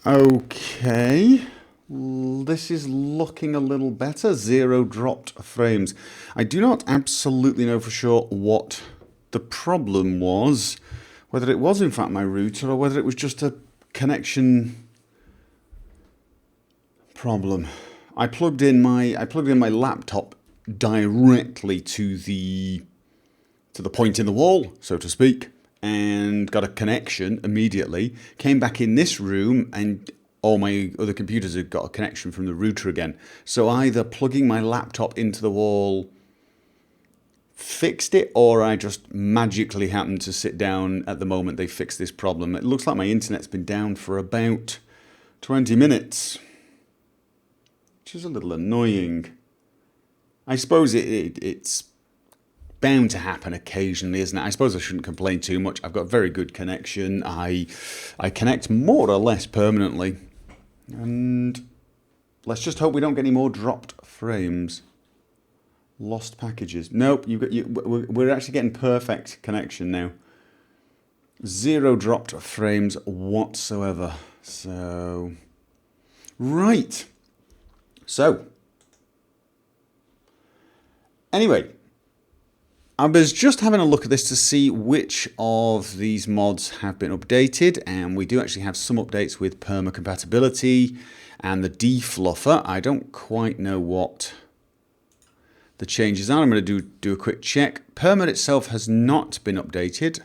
Okay. This is looking a little better. 0 dropped frames. I do not absolutely know for sure what the problem was. Whether it was in fact my router or whether it was just a connection problem. I plugged in my laptop directly to the point in the wall, so to speak, and got a connection immediately. Came back in this room and all my other computers had got a connection from the router again. So either plugging my laptop into the wall fixed it, or I just magically happened to sit down at the moment they fixed this problem. It looks like my internet's been down for about 20 minutes, which is a little annoying. I suppose it's bound to happen occasionally, isn't it? I suppose I shouldn't complain too much. I've got very good connection. I connect more or less permanently. And let's just hope we don't get any more dropped frames. Lost packages. Nope, we're actually getting perfect connection now. 0 dropped frames whatsoever. So, right. So, anyway, I was just having a look at this to see which of these mods have been updated, and we do actually have some updates with PerMa compatibility and the defluffer. I don't quite know what the changes are. I'm going to do a quick check. PerMa itself has not been updated,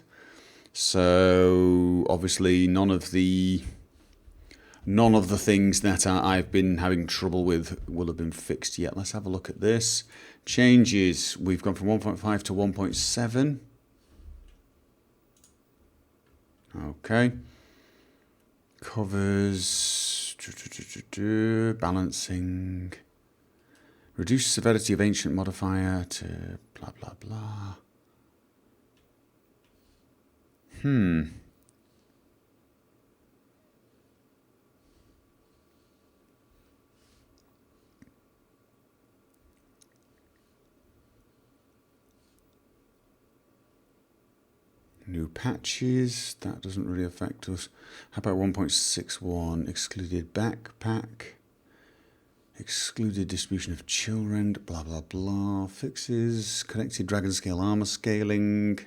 so obviously none of the things that I've been having trouble with will have been fixed yet. Let's have a look at this. Changes. We've gone from 1.5 to 1.7. Okay. Covers. Balancing. Reduce severity of ancient modifier to blah, blah, blah. New patches, that doesn't really affect us. How about 1.61, excluded backpack, excluded distribution of children, blah, blah, blah. Fixes, connected dragon scale armor scaling,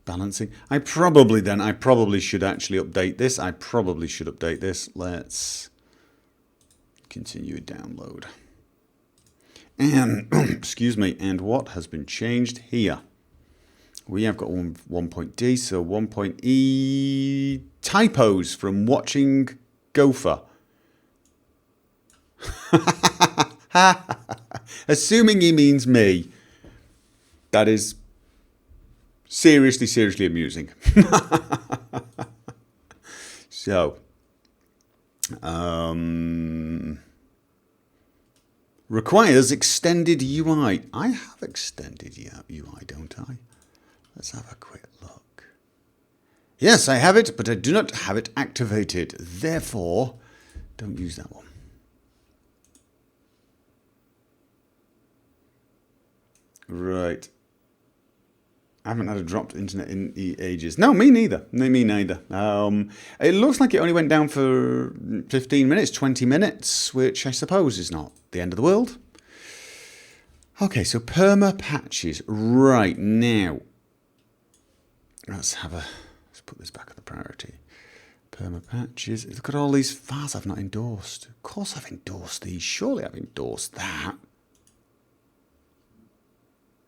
balancing. I probably should actually update this. Let's continue download. And, excuse me, and what has been changed here? We have got 1.D, so 1.E typos from watching Gopher. Assuming he means me. That is seriously amusing. So, requires extended UI. I have extended UI, don't I? Let's have a quick look. Yes, I have it, but I do not have it activated. Therefore, don't use that one. Right. I haven't had a dropped internet in ages. No, me neither. Me neither. It looks like it only went down for 15 minutes, 20 minutes, which I suppose is not the end of the world. Okay, so PerMa patches. Right, now. Let's put this back at the priority. PerMa patches. Look at all these files I've not endorsed. Of course I've endorsed these. Surely I've endorsed that.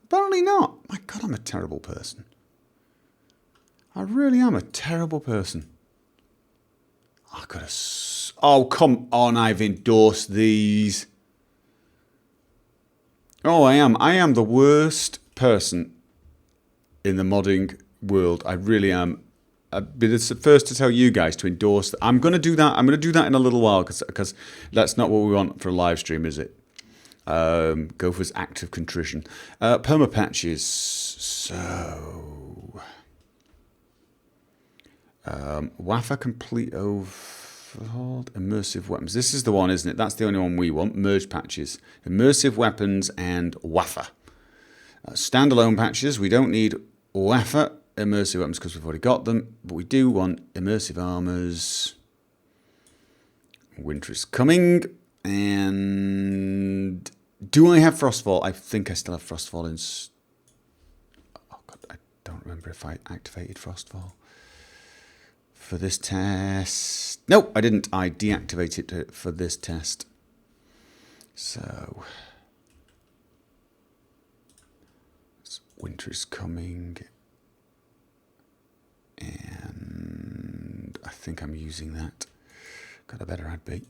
Apparently not. My God, I'm a terrible person. I really am a terrible person. I could have... Oh, come on. I've endorsed these. Oh, I am. I am the worst person in the modding world. I really am. I'd be the first to tell you guys to endorse that. I'm going to do that. I'm going to do that in a little while because that's not what we want for a live stream, is it? Gopher's act of contrition. PerMa patches. So, Wafa complete overhauled immersive weapons. This is the one, isn't it? That's the only one we want. Merge patches, immersive weapons, and Wafa. Standalone patches. We don't need Wafa immersive weapons because we've already got them, but we do want immersive armors. Winter is coming. And do I have Frostfall? I think I still have Frostfall in... Oh god, I don't remember if I activated Frostfall for this test. No, I didn't. I deactivated it for this test. So... Winter is coming. And I think I'm using that. God, I better add B.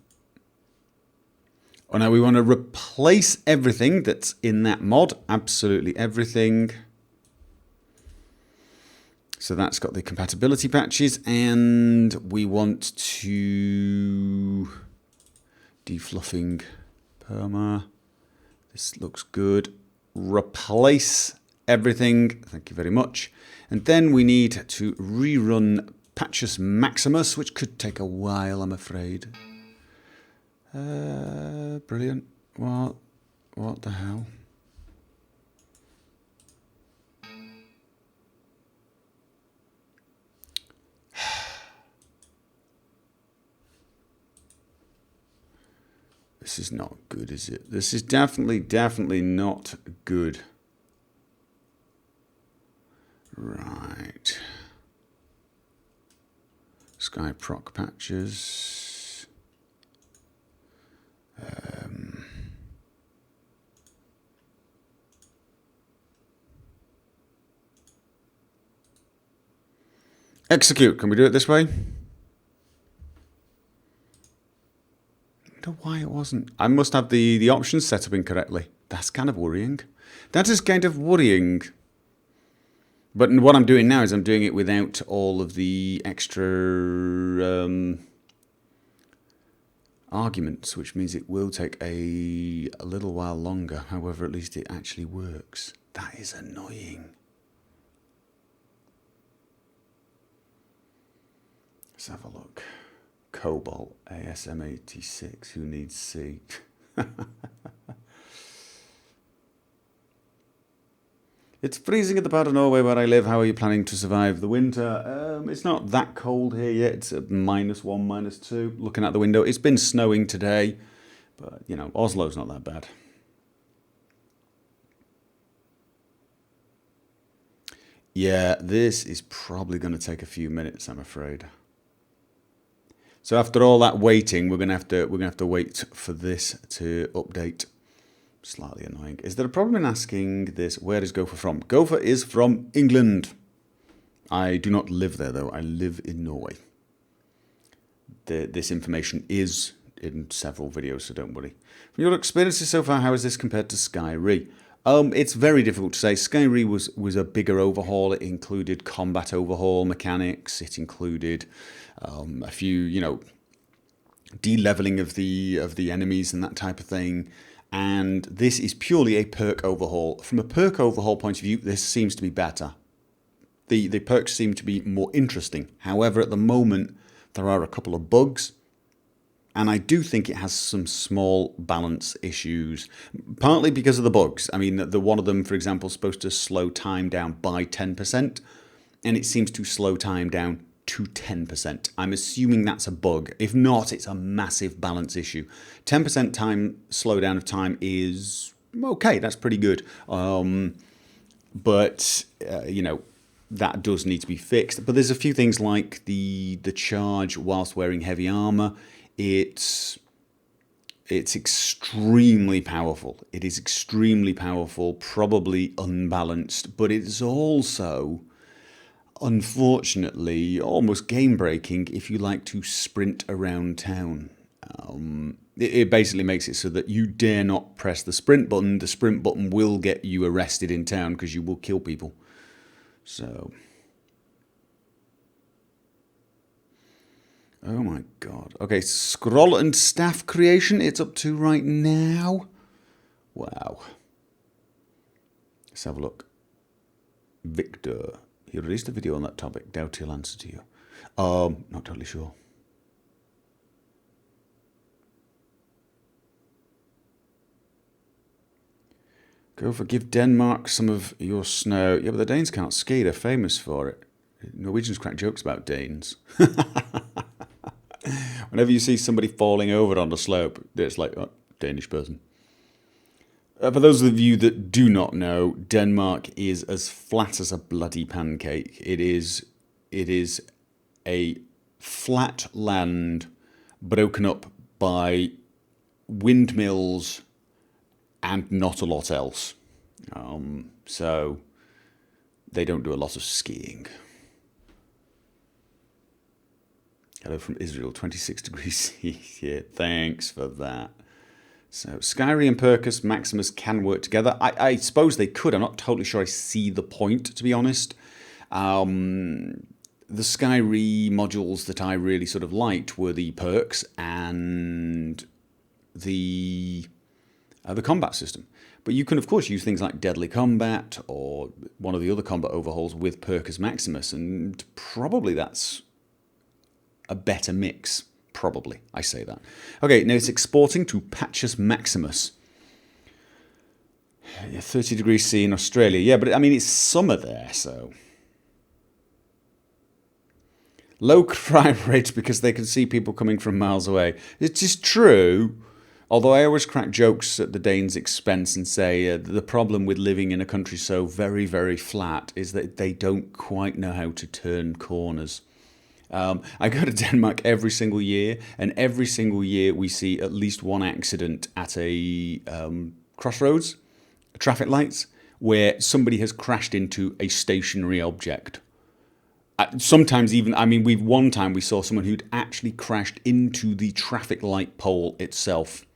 Oh, now we want to replace everything that's in that mod. Absolutely everything. So that's got the compatibility patches. And we want to... Defluffing PerMa. This looks good. Replace everything. Thank you very much. And then we need to rerun Patches Maximus, which could take a while, I'm afraid. Brilliant. What the hell? This is not good, is it? This is definitely not good. Right. Sky proc patches. Execute. Can we do it this way? I wonder why it wasn't. I must have the options set up incorrectly. That's kind of worrying. That is kind of worrying. But what I'm doing now is I'm doing it without all of the extra arguments, which means it will take a little while longer. However, at least it actually works. That is annoying. Let's have a look. Cobalt, ASM86, who needs C? It's freezing at the part of Norway where I live. How are you planning to survive the winter? It's not that cold here yet. It's at -1, -2. Looking out the window, it's been snowing today. But, you know, Oslo's not that bad. Yeah, this is probably going to take a few minutes, I'm afraid. So after all that waiting, we're gonna have to wait for this to update. Slightly annoying. Is there a problem in asking this? Where is Gopher from? Gopher is from England. I do not live there though. I live in Norway. This information is in several videos, so don't worry. From your experiences so far, how is this compared to SKYRIM? It's very difficult to say. SKYRIM was a bigger overhaul. It included combat overhaul mechanics. It included a few, you know, de-leveling of the enemies and that type of thing. And this is purely a perk overhaul. From a perk overhaul point of view, this seems to be better. The perks seem to be more interesting. However, at the moment, there are a couple of bugs. And I do think it has some small balance issues, partly because of the bugs. I mean, the one of them, for example, is supposed to slow time down by 10%, and it seems to slow time down to 10%. I'm assuming that's a bug. If not, it's a massive balance issue. 10% time slowdown of time is okay. That's pretty good. But you know, that does need to be fixed. But there's a few things like the charge whilst wearing heavy armor. It's extremely powerful. It is extremely powerful, probably unbalanced, but it's also, unfortunately, almost game-breaking if you like to sprint around town. It basically makes it so that you dare not press the sprint button. The sprint button will get you arrested in town because you will kill people. So... oh my god. Okay, scroll and staff creation it's up to right now. Wow. Let's have a look. Victor. He released a video on that topic. Doubt he'll answer to you. Not totally sure. Gopher, give Denmark some of your snow. Yeah, but the Danes can't ski. They're famous for it. Norwegians crack jokes about Danes. Whenever you see somebody falling over on the slope, it's like, oh, Danish person. For those of you that do not know, Denmark is as flat as a bloody pancake. It is a flat land broken up by windmills and not a lot else. So they don't do a lot of skiing. Hello from Israel, 26 degrees C. Yeah, thanks for that. So SKYRIM and Perkus, Maximus can work together. I suppose they could. I'm not totally sure I see the point, to be honest. The SKYRIM modules that I really sort of liked were the perks and the combat system. But you can, of course, use things like Deadly Combat or one of the other combat overhauls with Perkus Maximus, and probably that's a better mix. Probably, I say that. Okay, now it's exporting to Patches Maximus. 30 degrees C in Australia. Yeah, but I mean, it's summer there, so... Low crime rate because they can see people coming from miles away. It is true, although I always crack jokes at the Danes' expense and say the problem with living in a country so very, very flat is that they don't quite know how to turn corners. I go to Denmark every single year, and every single year we see at least one accident at a crossroads, traffic lights, where somebody has crashed into a stationary object. Sometimes even, I mean, one time we saw someone who'd actually crashed into the traffic light pole itself.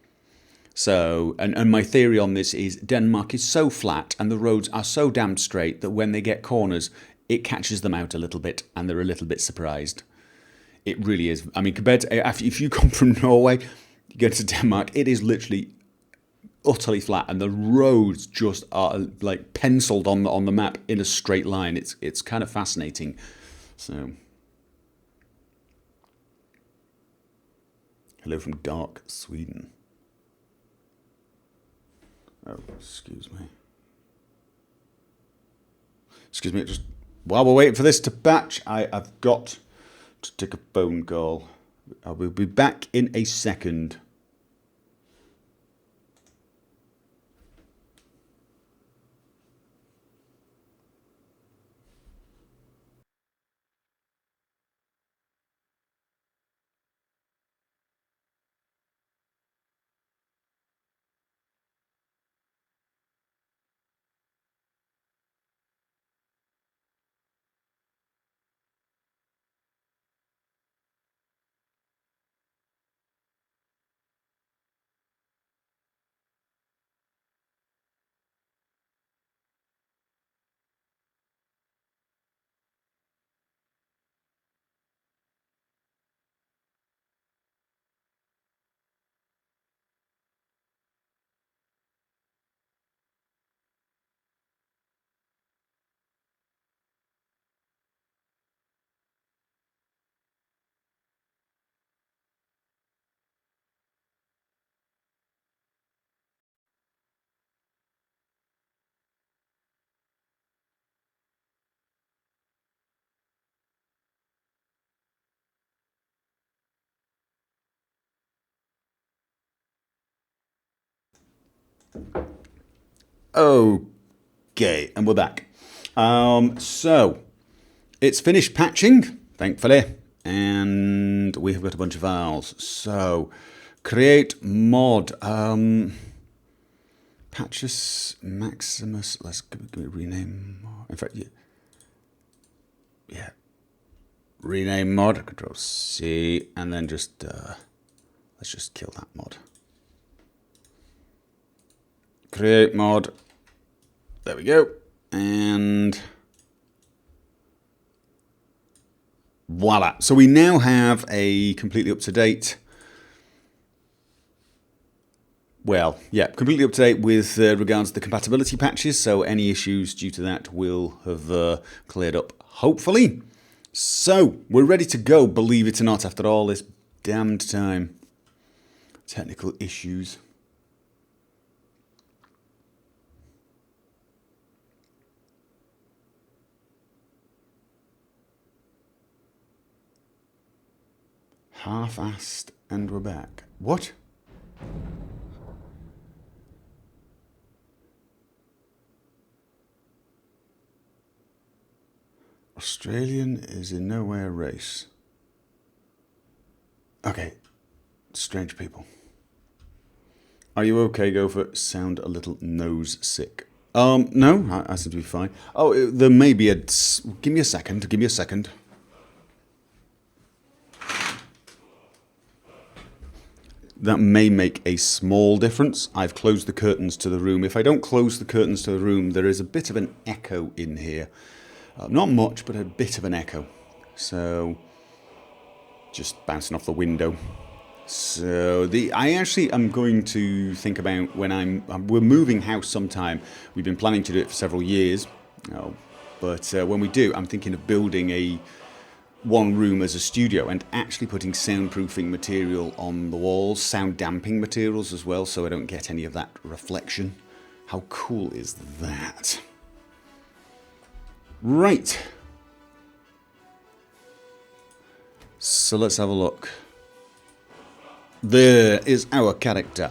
So, and my theory on this is Denmark is so flat and the roads are so damn straight that when they get corners, it catches them out a little bit and they're a little bit surprised. It really is. I mean, compared to if you come from Norway, you go to Denmark, it is literally utterly flat and the roads just are like penciled on the map in a straight line. It's kind of fascinating. So, hello from dark Sweden. Oh, excuse me. Excuse me, just while we're waiting for this to batch, I've got to take a phone call. I will be back in a second. Okay, and we're back. So, it's finished patching, thankfully, and we have got a bunch of files. So, create mod. Patches Maximus. Let's give it rename. In fact, yeah. Rename mod. Control C, and then just let's just kill that mod. Create mod. There we go. And voila. So we now have a completely up-to-date, well, yeah, completely up-to-date with regards to the compatibility patches. So any issues due to that will have cleared up, hopefully. So we're ready to go, believe it or not, after all this damned time. Technical issues. Half-assed and we're back. What? Australian is in no way a race. Okay. Strange people. Are you okay, Gopher? Sound a little nose sick. No, I seem to be fine. Oh, there may be a... Give me a second, give me a second. That may make a small difference. I've closed the curtains to the room. If I don't close the curtains to the room, there is a bit of an echo in here. Not much, but a bit of an echo. So, just bouncing off the window. So I actually am going to think about when we're moving house sometime. We've been planning to do it for several years, but when we do, I'm thinking of building a one room as a studio and actually putting soundproofing material on the walls, sound damping materials as well, so I don't get any of that reflection. How cool is that? Right. So let's have a look. There is our character.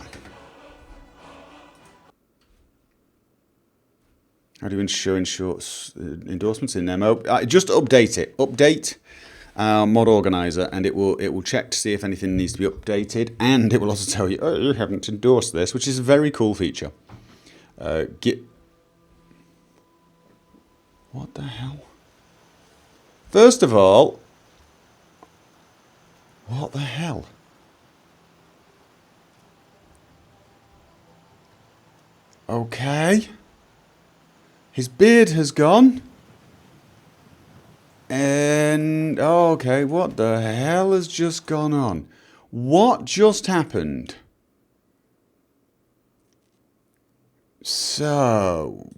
How do you ensure endorsements in demo? Just update it. Update mod organizer, and it will check to see if anything needs to be updated, and it will also tell you, oh, you haven't endorsed this, which is a very cool feature. What the hell? First of all, what the hell? Okay. His beard has gone. And, oh, okay, what the hell has just gone on? What just happened? So,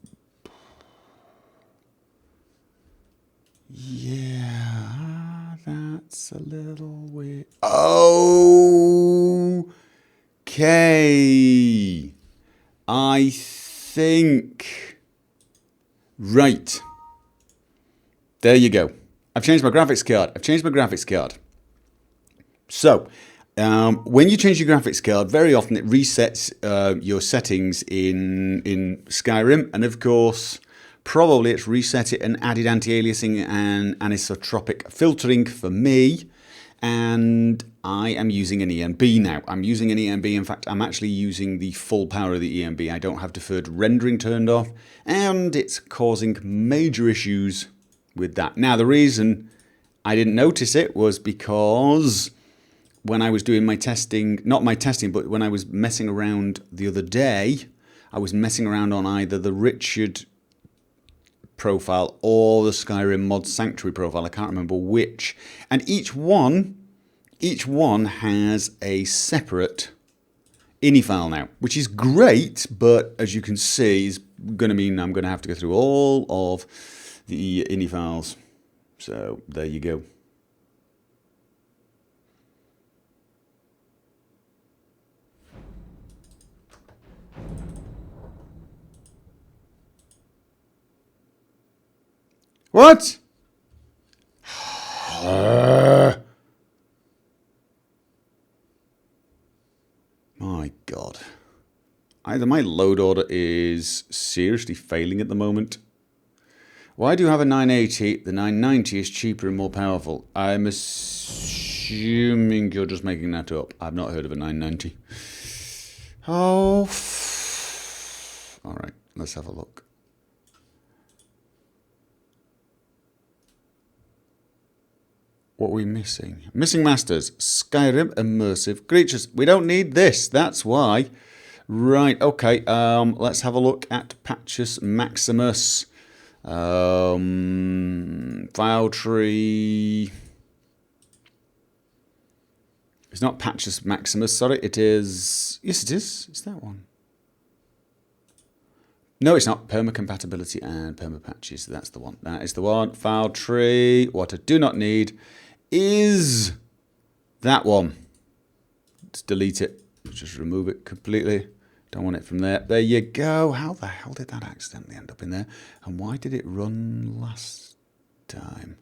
yeah, that's a little weird. Okay. I think... Right. There you go. I've changed my graphics card. So, when you change your graphics card, very often it resets your settings in SKYRIM. And of course, probably it's reset it and added anti-aliasing and anisotropic filtering for me. And I am using an ENB now. I'm using an ENB. In fact, I'm actually using the full power of the ENB. I don't have deferred rendering turned off, and it's causing major issues with that. Now, the reason I didn't notice it was because when I was doing my testing, not my testing, but when I was messing around the other day, I was messing around on either the Richard profile or the SKYRIM mod sanctuary profile. I can't remember which. And each one has a separate ini file now, which is great, but as you can see, is going to mean I'm going to have to go through all of the ini files. So there you go. What? My God. Either my load order is seriously failing at the moment. Why do you have a 980? The 990 is cheaper and more powerful. I'm assuming you're just making that up. I've not heard of a 990. Oh. All right, let's have a look. What are we missing? Missing masters. SKYRIM immersive creatures. We don't need this. That's why. Right. Okay. Let's have a look at Patches Maximus. File tree. It's not Patches Maximus. Sorry. It is. Yes, it is. It's that one. No, it's not. PerMa compatibility and PerMa patches. That's the one. That is the one. File tree. What I do not need is that one. Let's delete it. Just remove it completely. Don't want it from there. There you go. How the hell did that accidentally end up in there? And why did it run last time?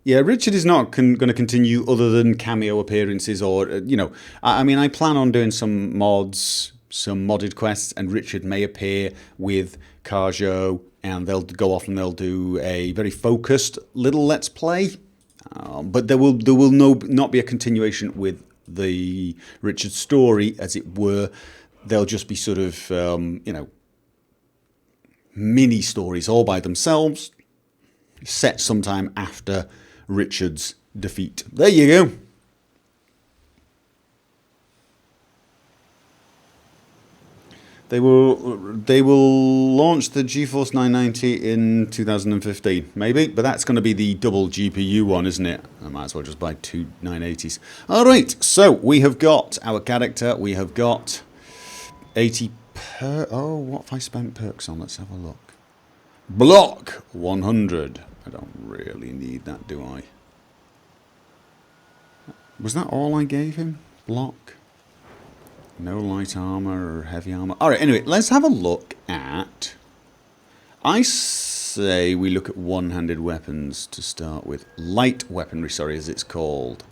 Yeah, Richard is not going to continue other than cameo appearances or, you know, I mean, I plan on doing some mods, some modded quests, and Richard may appear with Carjo, and they'll go off and they'll do a very focused little Let's Play. But there will not be a continuation with the Richard story, as it were. They'll just be sort of, you know, mini stories all by themselves, set sometime after Richard's defeat. There you go. They will launch the GeForce 990 in 2015, maybe, but that's going to be the double GPU one, isn't it? I might as well just buy two 980s. All right, so we have got our character. We have got 80 per. Oh, what have I spent perks on? Let's have a look. Block 100. I don't really need that, do I? Was that all I gave him? Block. No light armor or heavy armor. All right, anyway, let's have a look at... I say we look at one-handed weapons to start with. Light weaponry, sorry, as it's called.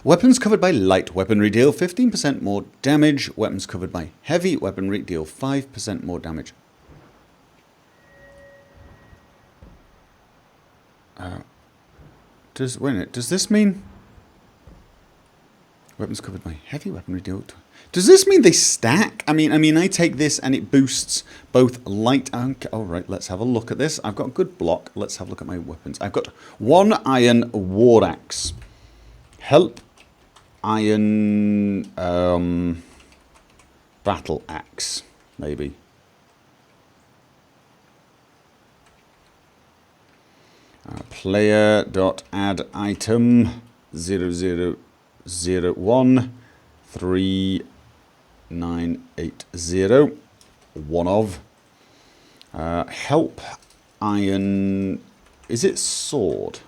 Weapons covered by light weaponry deal 15% more damage. Weapons covered by heavy weaponry deal 5% more damage. Wait a minute, does this mean... Weapons covered by heavy weaponry deal... Does this mean they stack? I mean, I take this and it boosts both light and... All right, let's have a look at this. I've got a good block. Let's have a look at my weapons. I've got one iron war axe. Help iron battle axe, maybe. Player.add item 0001 3980. One of. Help iron. Is it sword?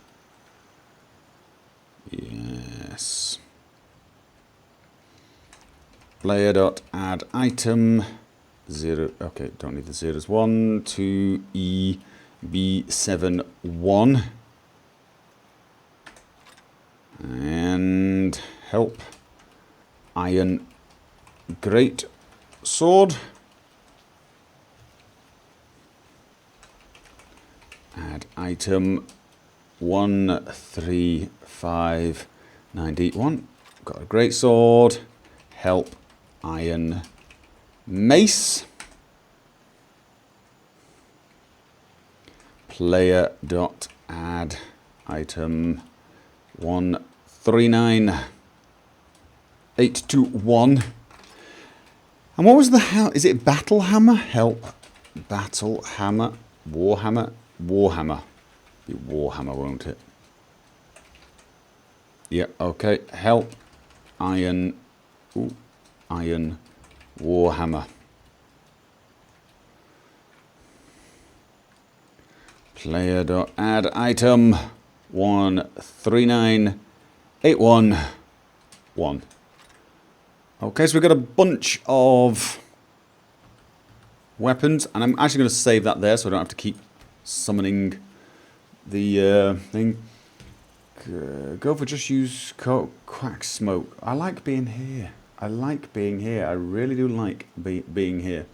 Yes. Player.add item 0. Okay, don't need the zeros. 1 2 E B7 1. And help iron great sword. Add item 13591. Got a great sword. Help iron mace. Player.add item 139821. And what was the is it battle hammer? Help battle hammer. Warhammer. Warhammer. Be Warhammer, won't it? Yeah, okay. Help iron. Ooh, iron Warhammer. Player.add item 139811. Okay, so we've got a bunch of weapons, and I'm actually going to save that there so I don't have to keep summoning the thing. Gopher, just use quack smoke. I like being here. I like being here. I really do like being here.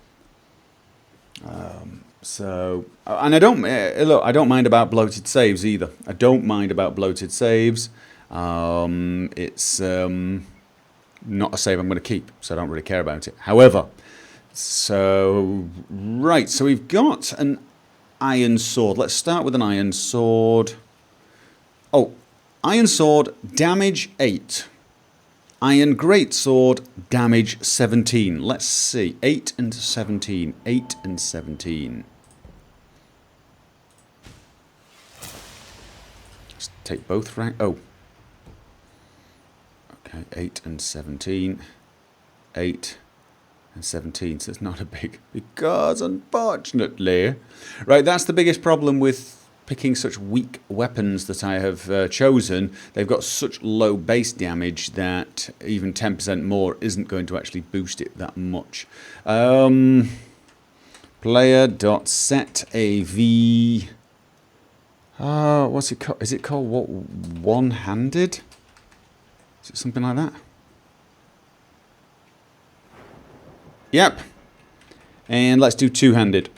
So, and I don't look. I don't mind about bloated saves either. I don't mind about bloated saves. It's not a save I'm going to keep, so I don't really care about it. However, so right, so we've got an iron sword. Let's start with an iron sword. Oh, iron sword, damage 8. Iron greatsword, damage 17. Let's see. 8 and 17. 8 and 17. Let's take both rank. Oh. Okay, 8 and 17. 8 and 17. So it's not a big... Because, unfortunately... Right, that's the biggest problem with picking such weak weapons that I have chosen. They've got such low base damage that even 10% more isn't going to actually boost it that much. Player.set AV What's it called? Is it called what? One-handed? Is it something like that? Yep. And let's do two-handed.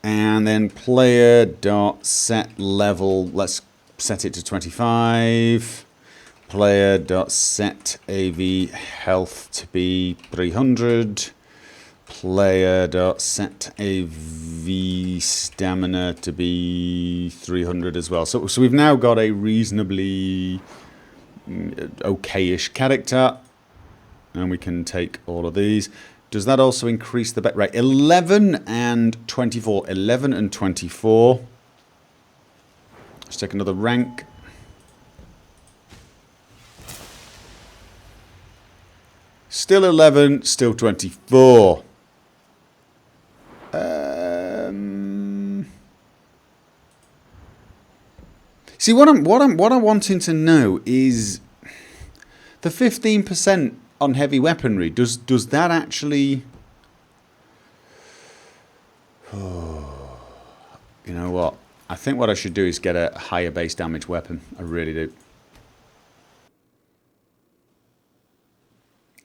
And then player dot set level. Let's set it to 25. Player dot set AV health to be 300. Player dot set AV stamina to be 300 as well. So we've now got a reasonably okayish character, and we can take all of these. Does that also increase the bet? Right, 11 and 24. 11 and 24. Let's take another rank. Still 11, still 24. See, what I'm wanting to know is the 15% on heavy weaponry. Does that actually? Oh, you know what? I think what I should do is get a higher base damage weapon. I really do.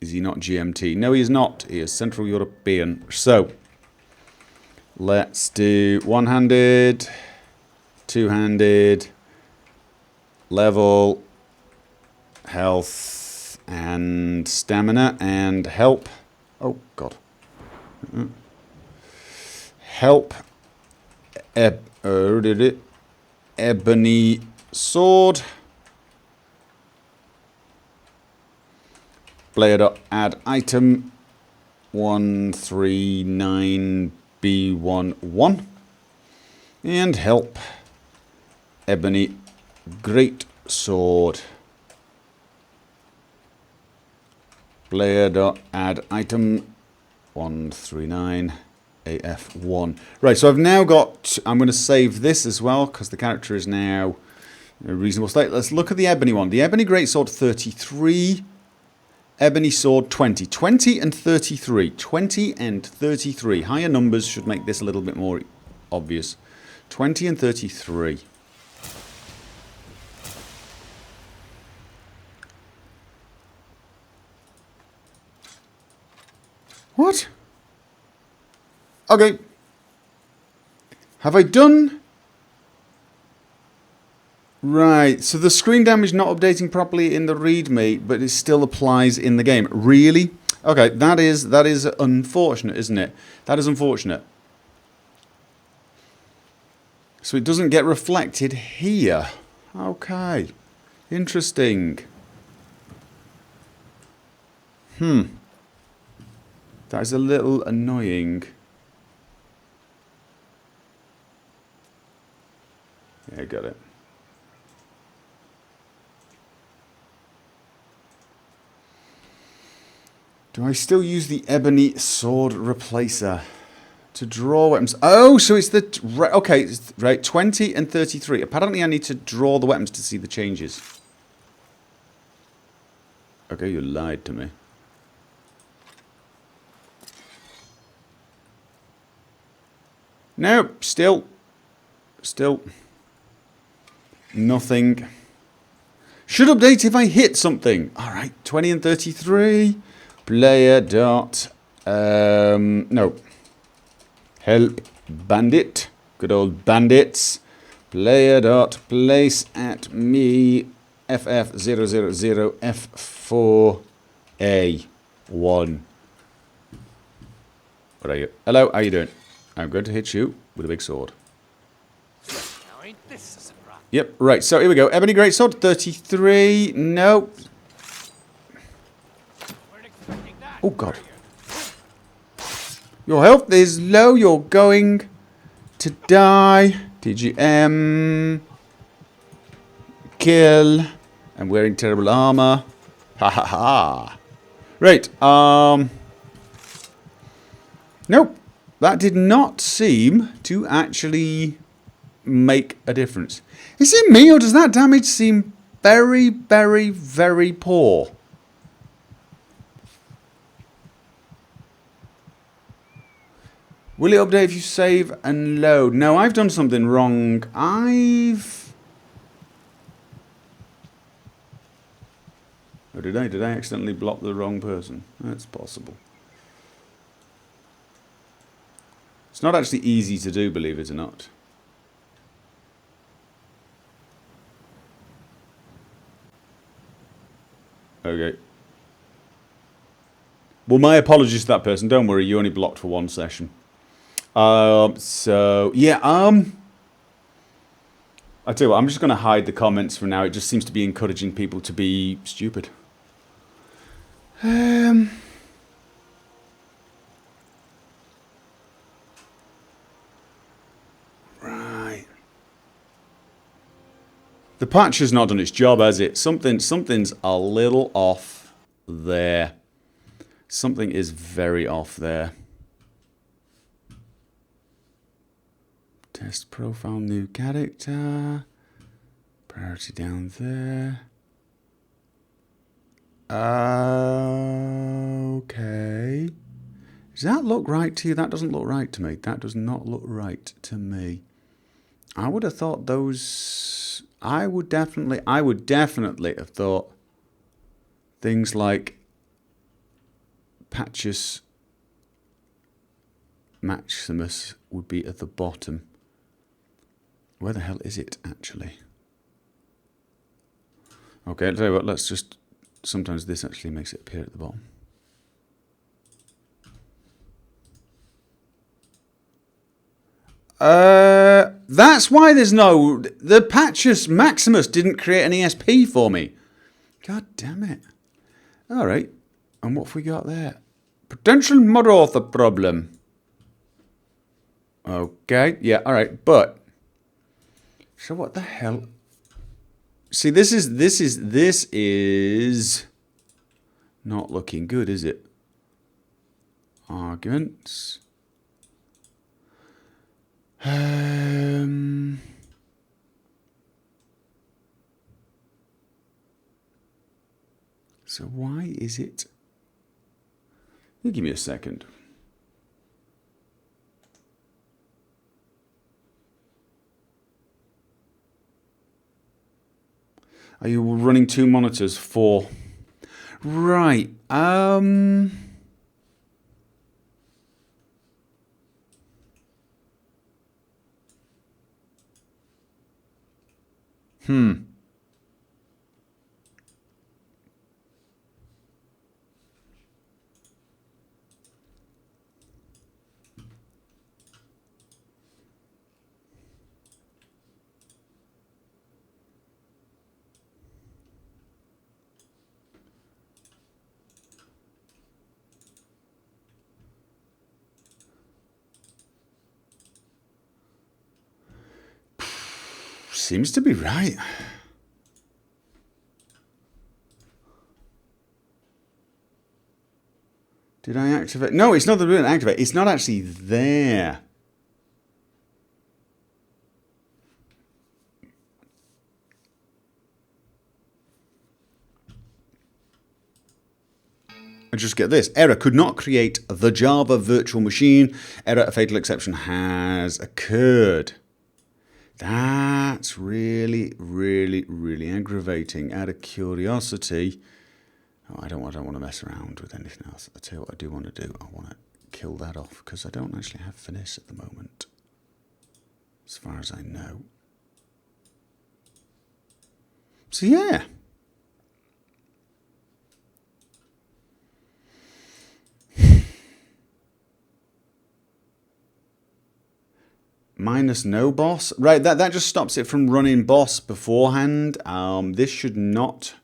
Is he not GMT? No, he is not. He is Central European. So let's do one-handed, two-handed, level, health, and stamina, and help. Oh, God. Help. Ebony sword. Player.add item 139B11. And help. Ebony great sword. Player.add item 139AF1. Right, so I've now got, I'm going to save this as well because the character is now in a reasonable state. Let's look at the ebony one. The ebony greatsword 33. Ebony sword 20. 20 and 33. 20 and 33. Higher numbers should make this a little bit more obvious. 20 and 33. What? Okay. Have I done? Right, so the screen damage not updating properly in the README, but it still applies in the game. Really? Okay, that is unfortunate, isn't it? That is unfortunate. So it doesn't get reflected here. Okay. Interesting. That is a little annoying. Yeah, got it. Do I still use the ebony sword replacer to draw weapons? Oh, so it's the... Okay, it's, right, 20 and 33. Apparently I need to draw the weapons to see the changes. Okay, you lied to me. Nope, still nothing. Should update if I hit something. Alright, 20 and 33. Player dot no. Help bandit. Good old bandits. Player dot place at me FF000 F4A1. What are you? Hello, how you doing? I'm going to hit you with a big sword. Now ain't this a surprise? Yep, right, so here we go. Ebony Greatsword, 33. No. Weren't expecting that. Oh, God. Your health is low. You're going to die. TGM. Kill. I'm wearing terrible armor. Ha ha ha. Right, nope. That did not seem to actually make a difference. Is it me, or does that damage seem very, very, very poor? Will it update if you save and load? No, I've done something wrong. Oh, did I? Did I accidentally block the wrong person? That's possible. It's not actually easy to do, believe it or not. Okay. Well, my apologies to that person. Don't worry, you only blocked for one session. So, yeah, I tell you what, I'm just going to hide the comments for now. It just seems to be encouraging people to be stupid. Right. The patch has not done its job, has it? Something's a little off there. Something is very off there. Test profile, new character. Priority down there. Okay. Does that look right to you? That doesn't look right to me. That does not look right to me. I would have thought those... I would definitely have thought things like Patches Maximus would be at the bottom. Where the hell is it, actually? Okay, I'll tell you what, let's just... Sometimes this actually makes it appear at the bottom. That's why there's no... The Patches Maximus didn't create any SP for me. God damn it. Alright. And what have we got there? Potential mod author problem. Okay. Yeah, alright. But... So what the hell... See, this is not looking good, is it? Arguments. So why is it? You give me a second. Are you running two monitors? 4. Right. Seems to be right. Did I activate? No, it's not the root activate. It's not actually there. And just get this. Error could not create the Java virtual machine. Error, a fatal exception has occurred. That's really, really, really aggravating. Out of curiosity, oh, I don't want to mess around with anything else. I'll tell you what I do want to do. I want to kill that off because I don't actually have finesse at the moment, as far as I know. So yeah. Minus no boss. Right, that just stops it from running boss beforehand. This should not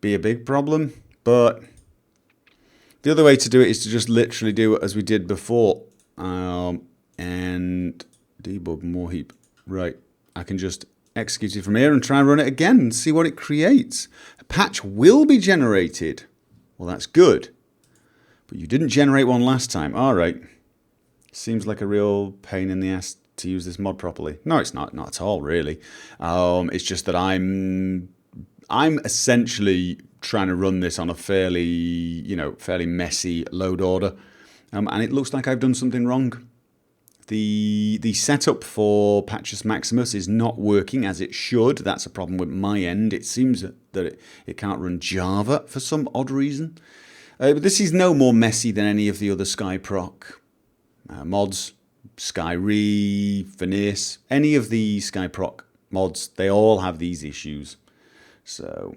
be a big problem, but the other way to do it is to just literally do it as we did before. And debug more heap. Right, I can just execute it from here and try and run it again and see what it creates. A patch will be generated. Well, that's good. But you didn't generate one last time. All right. Seems like a real pain in the ass to use this mod properly. No, it's not at all, really. It's just that I'm essentially trying to run this on a fairly messy load order, and it looks like I've done something wrong. The setup for Patches Maximus is not working as it should. That's a problem with my end. It seems that it can't run Java for some odd reason. But this is no more messy than any of the other SkyProc mods. SKYRIM, Finis, any of the SkyProc mods, they all have these issues. So...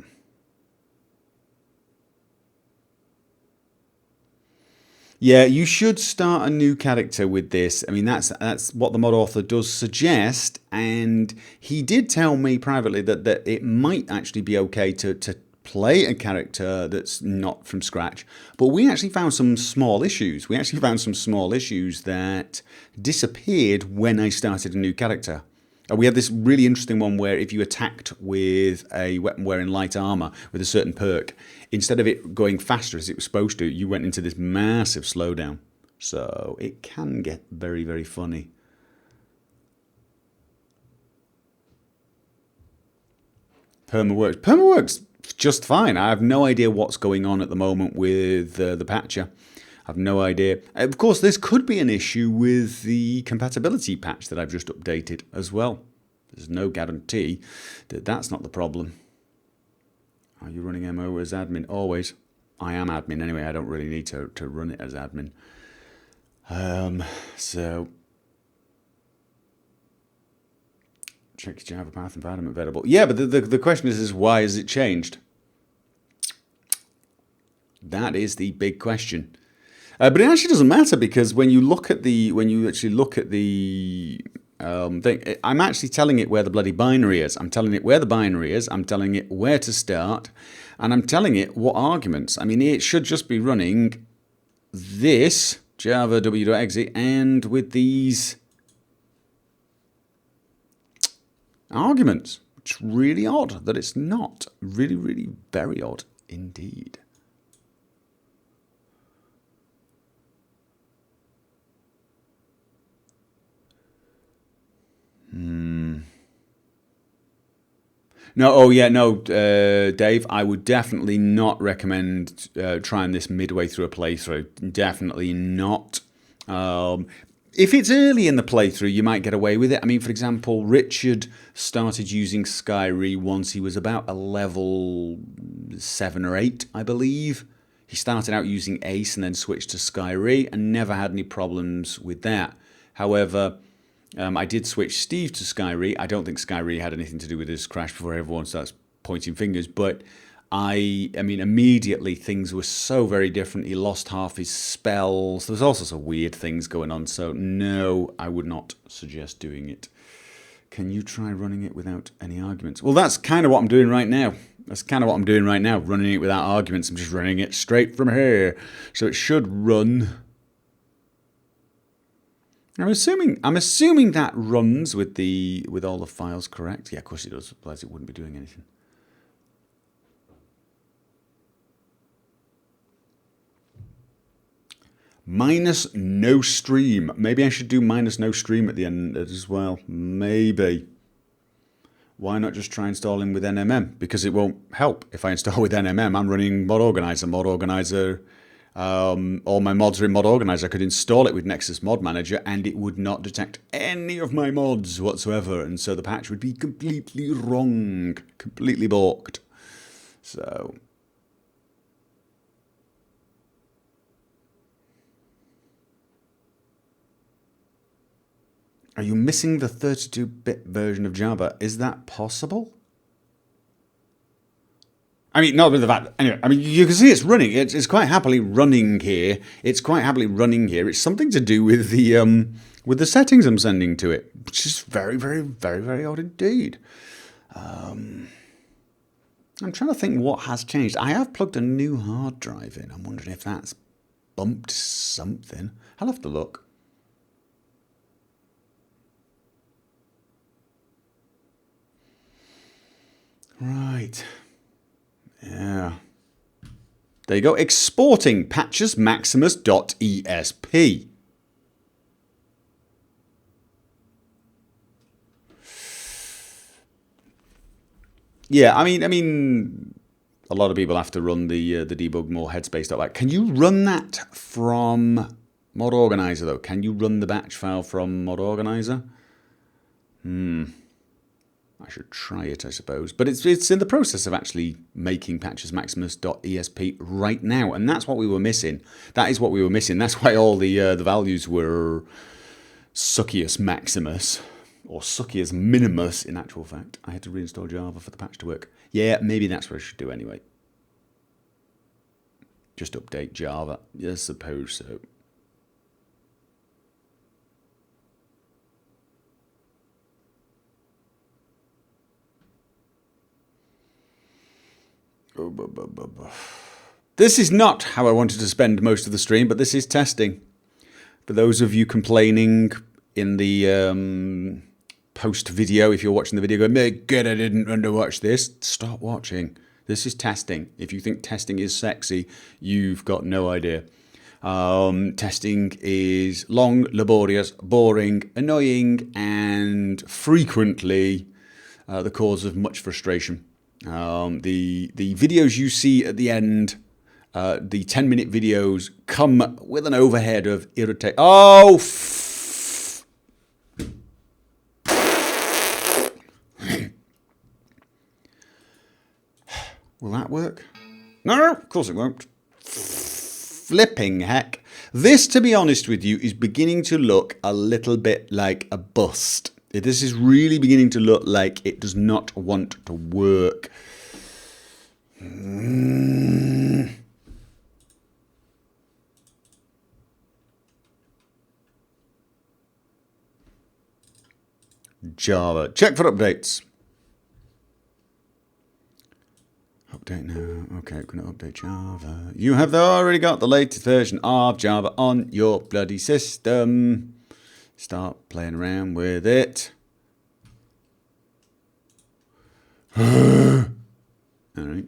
yeah, you should start a new character with this. I mean, that's what the mod author does suggest, and he did tell me privately that it might actually be okay to play a character that's not from scratch. But we actually found some small issues. We actually found some small issues that disappeared when I started a new character. We had this really interesting one where if you attacked with a weapon wearing light armor with a certain perk, instead of it going faster as it was supposed to, you went into this massive slowdown. So it can get very, very funny. PerMa works. PerMa works just fine. I have no idea what's going on at the moment with the patcher. I have no idea. Of course, this could be an issue with the compatibility patch that I've just updated as well. There's no guarantee that that's not the problem. Are you running MO as admin? Always. I am admin anyway. I don't really need to run it as admin. So... check Java path environment available. Yeah, but the question is why has it changed? That is the big question. But it actually doesn't matter because when you actually look at the thing, I'm actually telling it where the bloody binary is. I'm telling it where the binary is. I'm telling it where to start, and I'm telling it what arguments. I mean, it should just be running this Java w.exe and with these arguments. It's really odd that it's not. Really, really very odd indeed. No, oh yeah, no, Dave, I would definitely not recommend trying this midway through a playthrough. Definitely not. If it's early in the playthrough, you might get away with it. I mean, for example, Richard started using SKYRIM once he was about a level 7 or 8, I believe. He started out using Ace and then switched to SKYRIM and never had any problems with that. However, I did switch Steve to SKYRIM. I don't think SKYRIM had anything to do with his crash before everyone starts pointing fingers, but I mean, immediately things were so very different. He lost half his spells. There was all sorts of weird things going on. So no, I would not suggest doing it. Can you try running it without any arguments? Well, that's kind of what I'm doing right now. That's kind of what I'm doing right now, running it without arguments. I'm just running it straight from here. So it should run. I'm assuming that runs with all the files correct. Yeah, of course it does. Otherwise it wouldn't be doing anything. Minus no stream. Maybe I should do minus no stream at the end as well. Maybe. Why not just try installing with NMM? Because it won't help if I install with NMM. I'm running Mod Organizer. Mod Organizer. All my mods are in Mod Organizer. I could install it with Nexus Mod Manager and it would not detect any of my mods whatsoever. And so the patch would be completely wrong. Completely balked. So... are you missing the 32-bit version of Java? Is that possible? I mean, not with the fact. Anyway, I mean, you can see it's running. It's quite happily running here. It's quite happily running here. It's something to do with the settings I'm sending to it, which is very, very, very, very odd indeed. I'm trying to think what has changed. I have plugged a new hard drive in. I'm wondering if that's bumped something. I'll have to look. Right. Yeah. There you go. Exporting patches maximus.esp. Yeah, I mean, a lot of people have to run the debug more headspace.bat. Can you run that from Mod Organizer, though. Can you run the batch file from Mod Organizer? I should try it, I suppose. But it's in the process of actually making patches maximus.esp right now. And that's what we were missing. That is what we were missing. That's why all the values were succius maximus. Or succius minimus, in actual fact. I had to reinstall Java for the patch to work. Yeah, maybe that's what I should do anyway. Just update Java. I suppose so. This is not how I wanted to spend most of the stream, but this is testing. For those of you complaining in the post video, if you're watching the video going, "My God, I didn't want to watch this," stop watching. This is testing. If you think testing is sexy, you've got no idea. Testing is long, laborious, boring, annoying, and frequently the cause of much frustration. The videos you see at the end, the 10-minute videos, come with an overhead of irritate. Oh, will that work? No, of course it won't. Flipping heck. This, to be honest with you, is beginning to look a little bit like a bust. This is really beginning to look like it does not want to work. Java. Check for updates. Update now. Okay, I'm going to update Java. You have already got the latest version of Java on your bloody system. Start playing around with it. All right.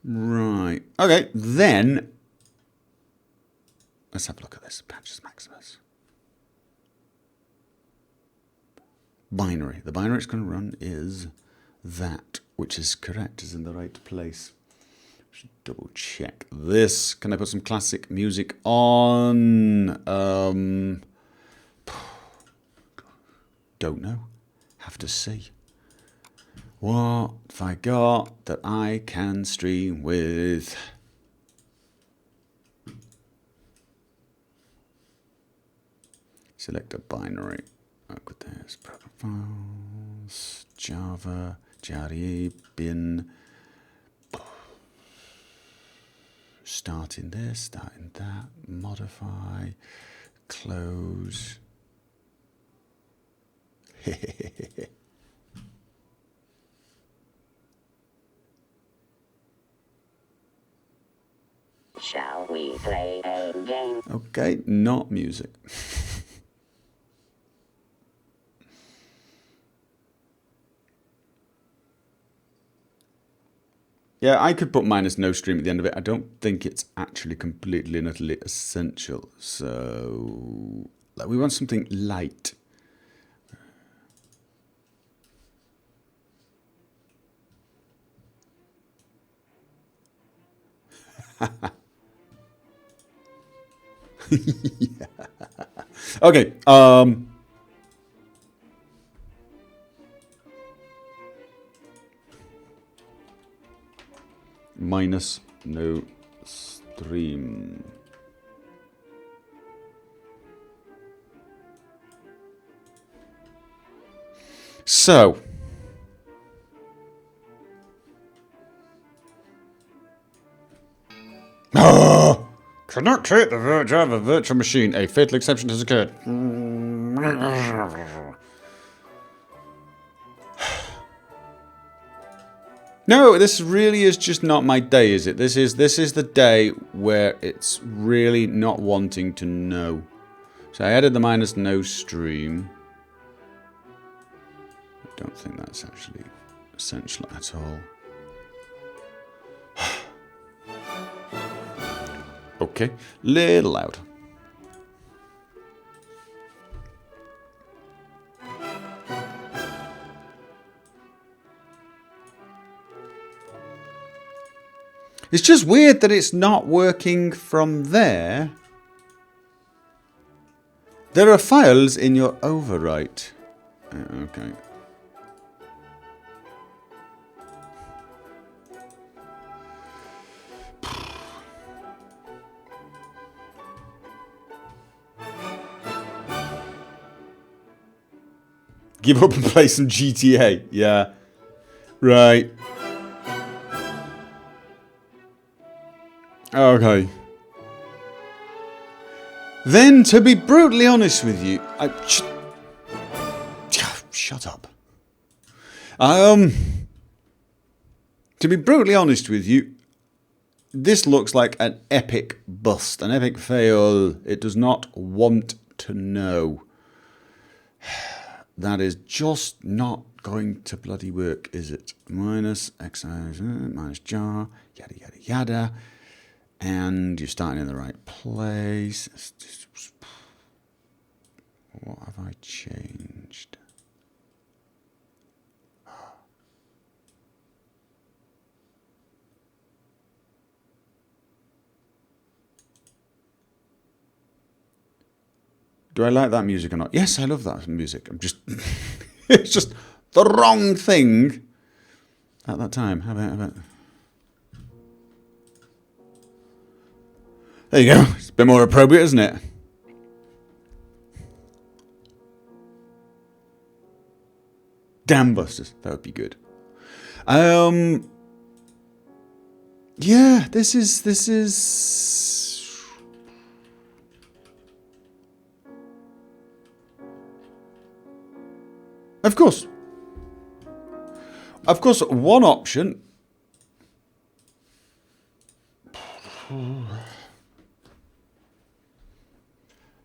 Right. Okay, then let's have a look at this. Patches Maximus. Binary. The binary it's going to run is that, which is correct, is in the right place. Should double check this. Can I put some classic music on? Don't know. Have to see. What have I got that I can stream with? Select a binary. Look at this. Profiles, Java, Jari, bin. Starting this, starting that, modify, close. Shall we play a game? Okay, not music. Yeah, I could put minus no stream at the end of it. I don't think it's actually completely and utterly essential. So, we want something light. Yeah. Okay. Minus no stream. So. Cannot create the Java virtual machine. A fatal exception has occurred. No, this really is just not my day, is it? This is the day where it's really not wanting to know. So I added the minus no stream. I don't think that's actually essential at all. Okay, little loud. It's just weird that it's not working from there. There are files in your overwrite. Okay. Give up and play some GTA. Yeah. Right. Okay. Then, to be brutally honest with you, shut up. To be brutally honest with you, this looks like an epic bust, an epic fail. It does not want to know. That is just not going to bloody work, is it? Minus exercise, minus jar, yada yada yada. And you're starting in the right place. What have I changed? Do I like that music or not? Yes, I love that music. I'm just... it's just the wrong thing at that time. How about... There you go. It's a bit more appropriate, isn't it? Damn busters. That would be good. Yeah, this is... Of course, one option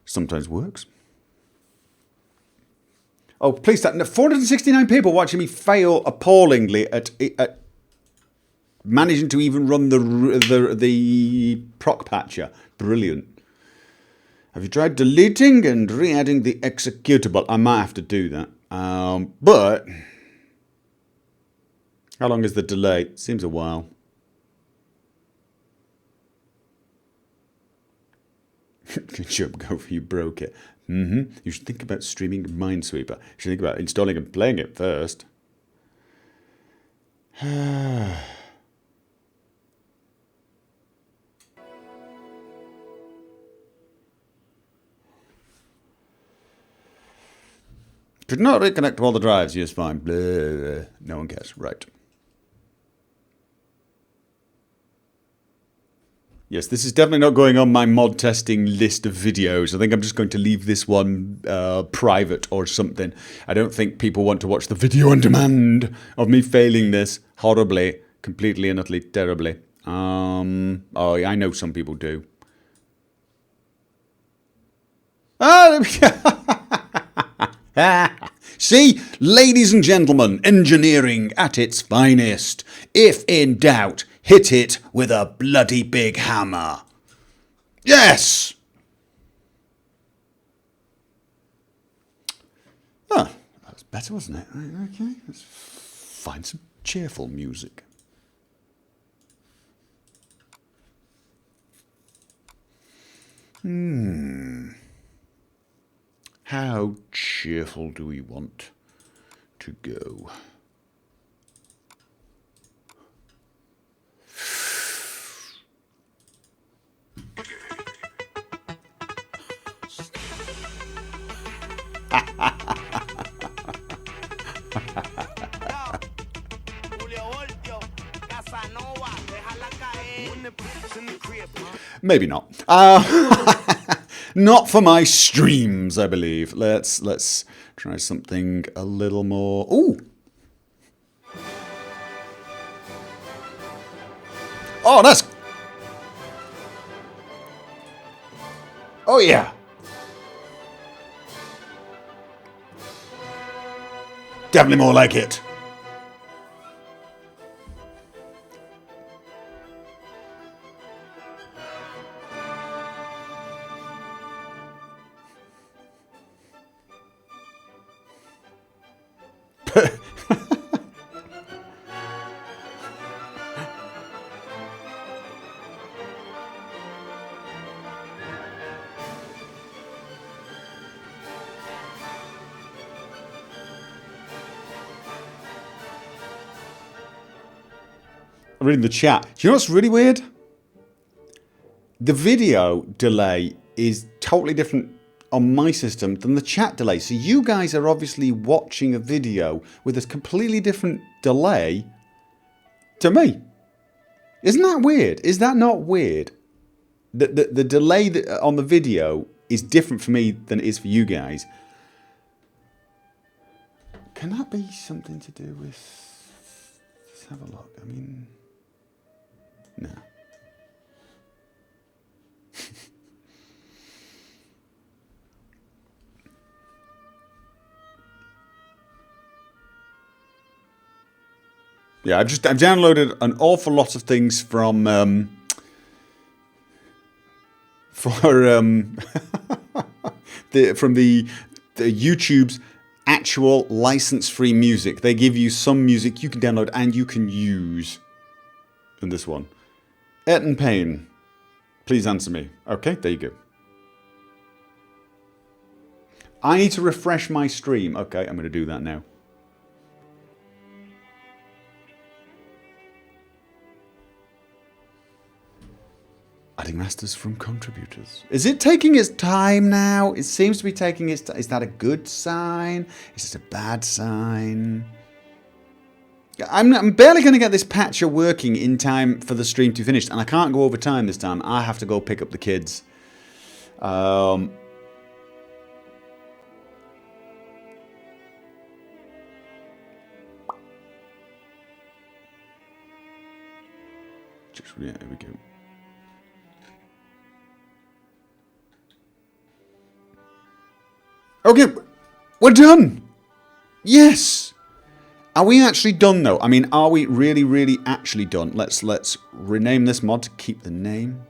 sometimes works. Oh, please stop. 469 people watching me fail appallingly at managing to even run the proc patcher. Brilliant. Have you tried deleting and re-adding the executable? I might have to do that. But how long is the delay? Seems a while. Good job, Gopher, you broke it. You should think about streaming Minesweeper. You should think about installing and playing it first. Could not reconnect all the drives. Yes, fine. Blah, blah. No one cares. Right. Yes, this is definitely not going on my mod testing list of videos. I think I'm just going to leave this one private or something. I don't think people want to watch the video on demand of me failing this horribly, completely and utterly terribly. Oh, I know some people do. Oh, see, ladies and gentlemen, engineering at its finest. If in doubt, hit it with a bloody big hammer. Yes! Oh, that was better, wasn't it? Okay, let's find some cheerful music. How cheerful do we want to go? Maybe not. Not for my streams, I believe. Let's try something a little more. Ooh. Oh, that's. Oh yeah. Definitely more like it. I'm reading the chat. Do you know what's really weird? The video delay is totally different on my system than the chat delay. So you guys are obviously watching a video with a completely different delay to me. Isn't that weird? Is that not weird? The delay on the video is different for me than it is for you guys. Can that be something to do with... Let's have a look. I mean... No. Yeah, I've downloaded an awful lot of things from from the YouTube's actual license-free music. They give you some music you can download and you can use. In this one, Eton Payne, please answer me. Okay, there you go. I need to refresh my stream. Okay, I'm going to do that now. Adding masters from contributors. Is it taking its time now? It seems to be taking its time. Is that a good sign? Is it a bad sign? I'm barely going to get this patcher working in time for the stream to finish. And I can't go over time this time. I have to go pick up the kids. Yeah, there we go. Okay, we're done. Yes. Are we actually done though? I mean, are we really actually done? Let's rename this mod to keep the name.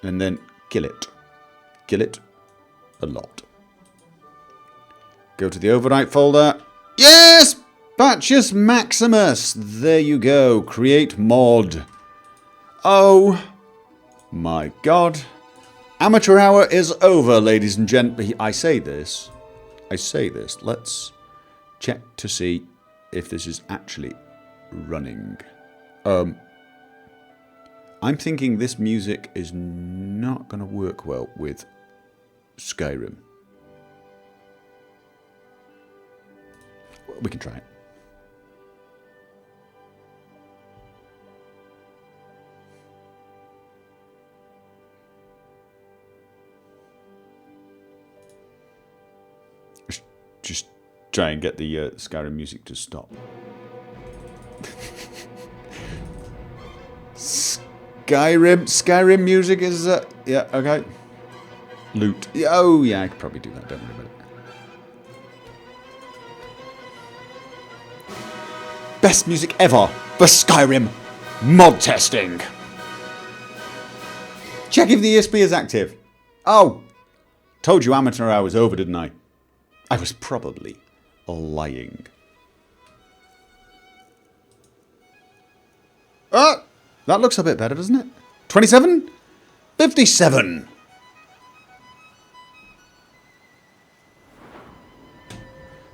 And then kill it. Kill it a lot. Go to the overwrite folder. Yes! Patches Maximus. There you go. Create mod. Oh my god. Amateur hour is over, ladies and gentlemen. I say this. Let's check to see if this is actually running. I'm thinking this music is not going to work well with Skyrim. We can try it. Just try and get the Skyrim music to stop. Skyrim music is yeah, okay. Loot. Oh yeah, I could probably do that. Don't worry about it. Best music ever for Skyrim mod testing. Check if the ESP is active. Oh, told you amateur hour was over, didn't I? I was probably lying. Oh, that looks a bit better, doesn't it? 27? 57.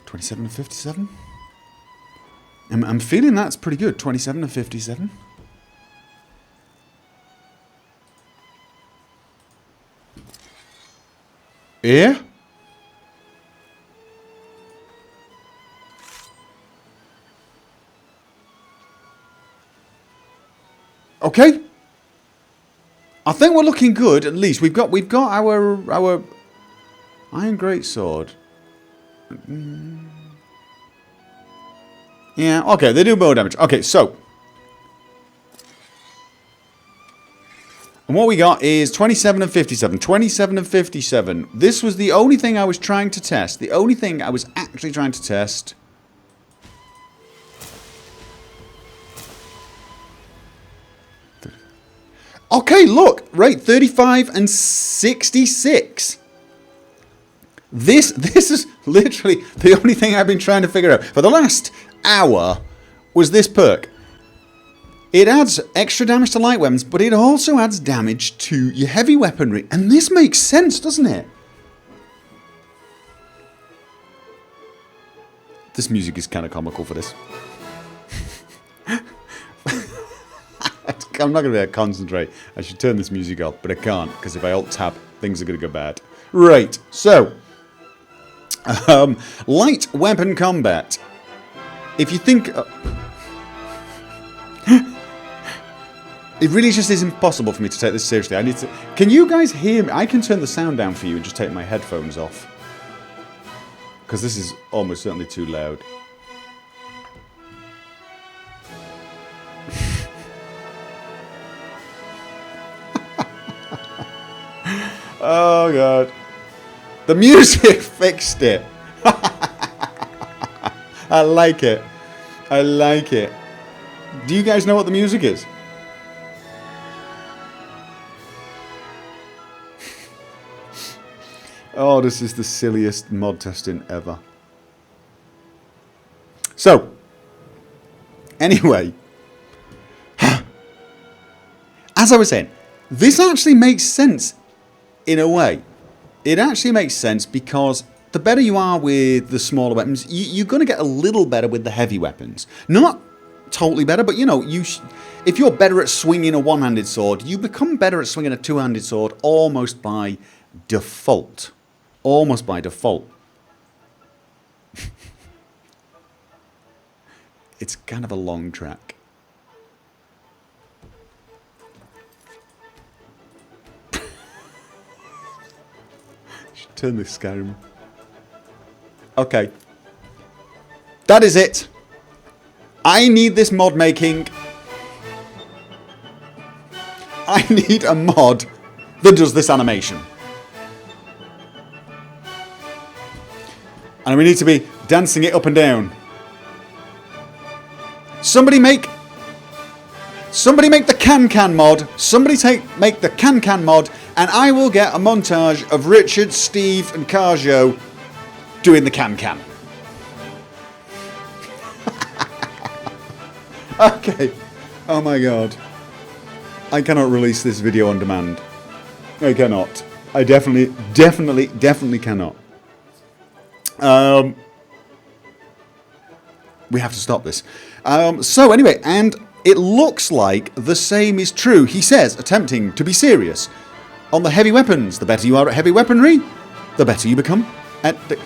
27 and 57? I'm feeling that's pretty good. 27 and 57. Yeah? Okay. I think we're looking good. At least we've got our iron greatsword. Yeah. Okay. They do more damage. Okay. So, and what we got is 27 and 57. 27 and 57. This was the only thing I was trying to test. The only thing I was actually trying to test. Okay, look, right, 35 and 66. This is literally the only thing I've been trying to figure out for the last hour was this perk. It adds extra damage to light weapons, but it also adds damage to your heavy weaponry. And this makes sense, doesn't it? This music is kind of comical for this. I'm not going to be able to concentrate. I should turn this music off, but I can't, because if I alt-tab, things are going to go bad. Right, so... light weapon combat. If you think... it really just is impossible for me to take this seriously. I need to... Can you guys hear me? I can turn the sound down for you and just take my headphones off. Because this is almost certainly too loud. Oh god. The music fixed it. I like it. I like it. Do you guys know what the music is? Oh, this is the silliest mod testing ever. So, anyway, as I was saying, this actually makes sense in a way. It actually makes sense because the better you are with the smaller weapons, you're going to get a little better with the heavy weapons. Not totally better, but you know, if you're better at swinging a one-handed sword, you become better at swinging a two-handed sword almost by default. Almost by default. It's kind of a long track. Should turn this SKYRIM. Okay. That is it. I need this mod making. I need a mod that does this animation. And we need to be dancing it up and down. Somebody make the can mod. Somebody make the can mod, and I will get a montage of Richard, Steve, and Carjo doing the can. Okay. Oh my god. I cannot release this video on demand. I cannot. I definitely cannot. We have to stop this. So anyway, and it looks like the same is true. He says, attempting to be serious, on the heavy weapons. The better you are at heavy weaponry, the better you become at the...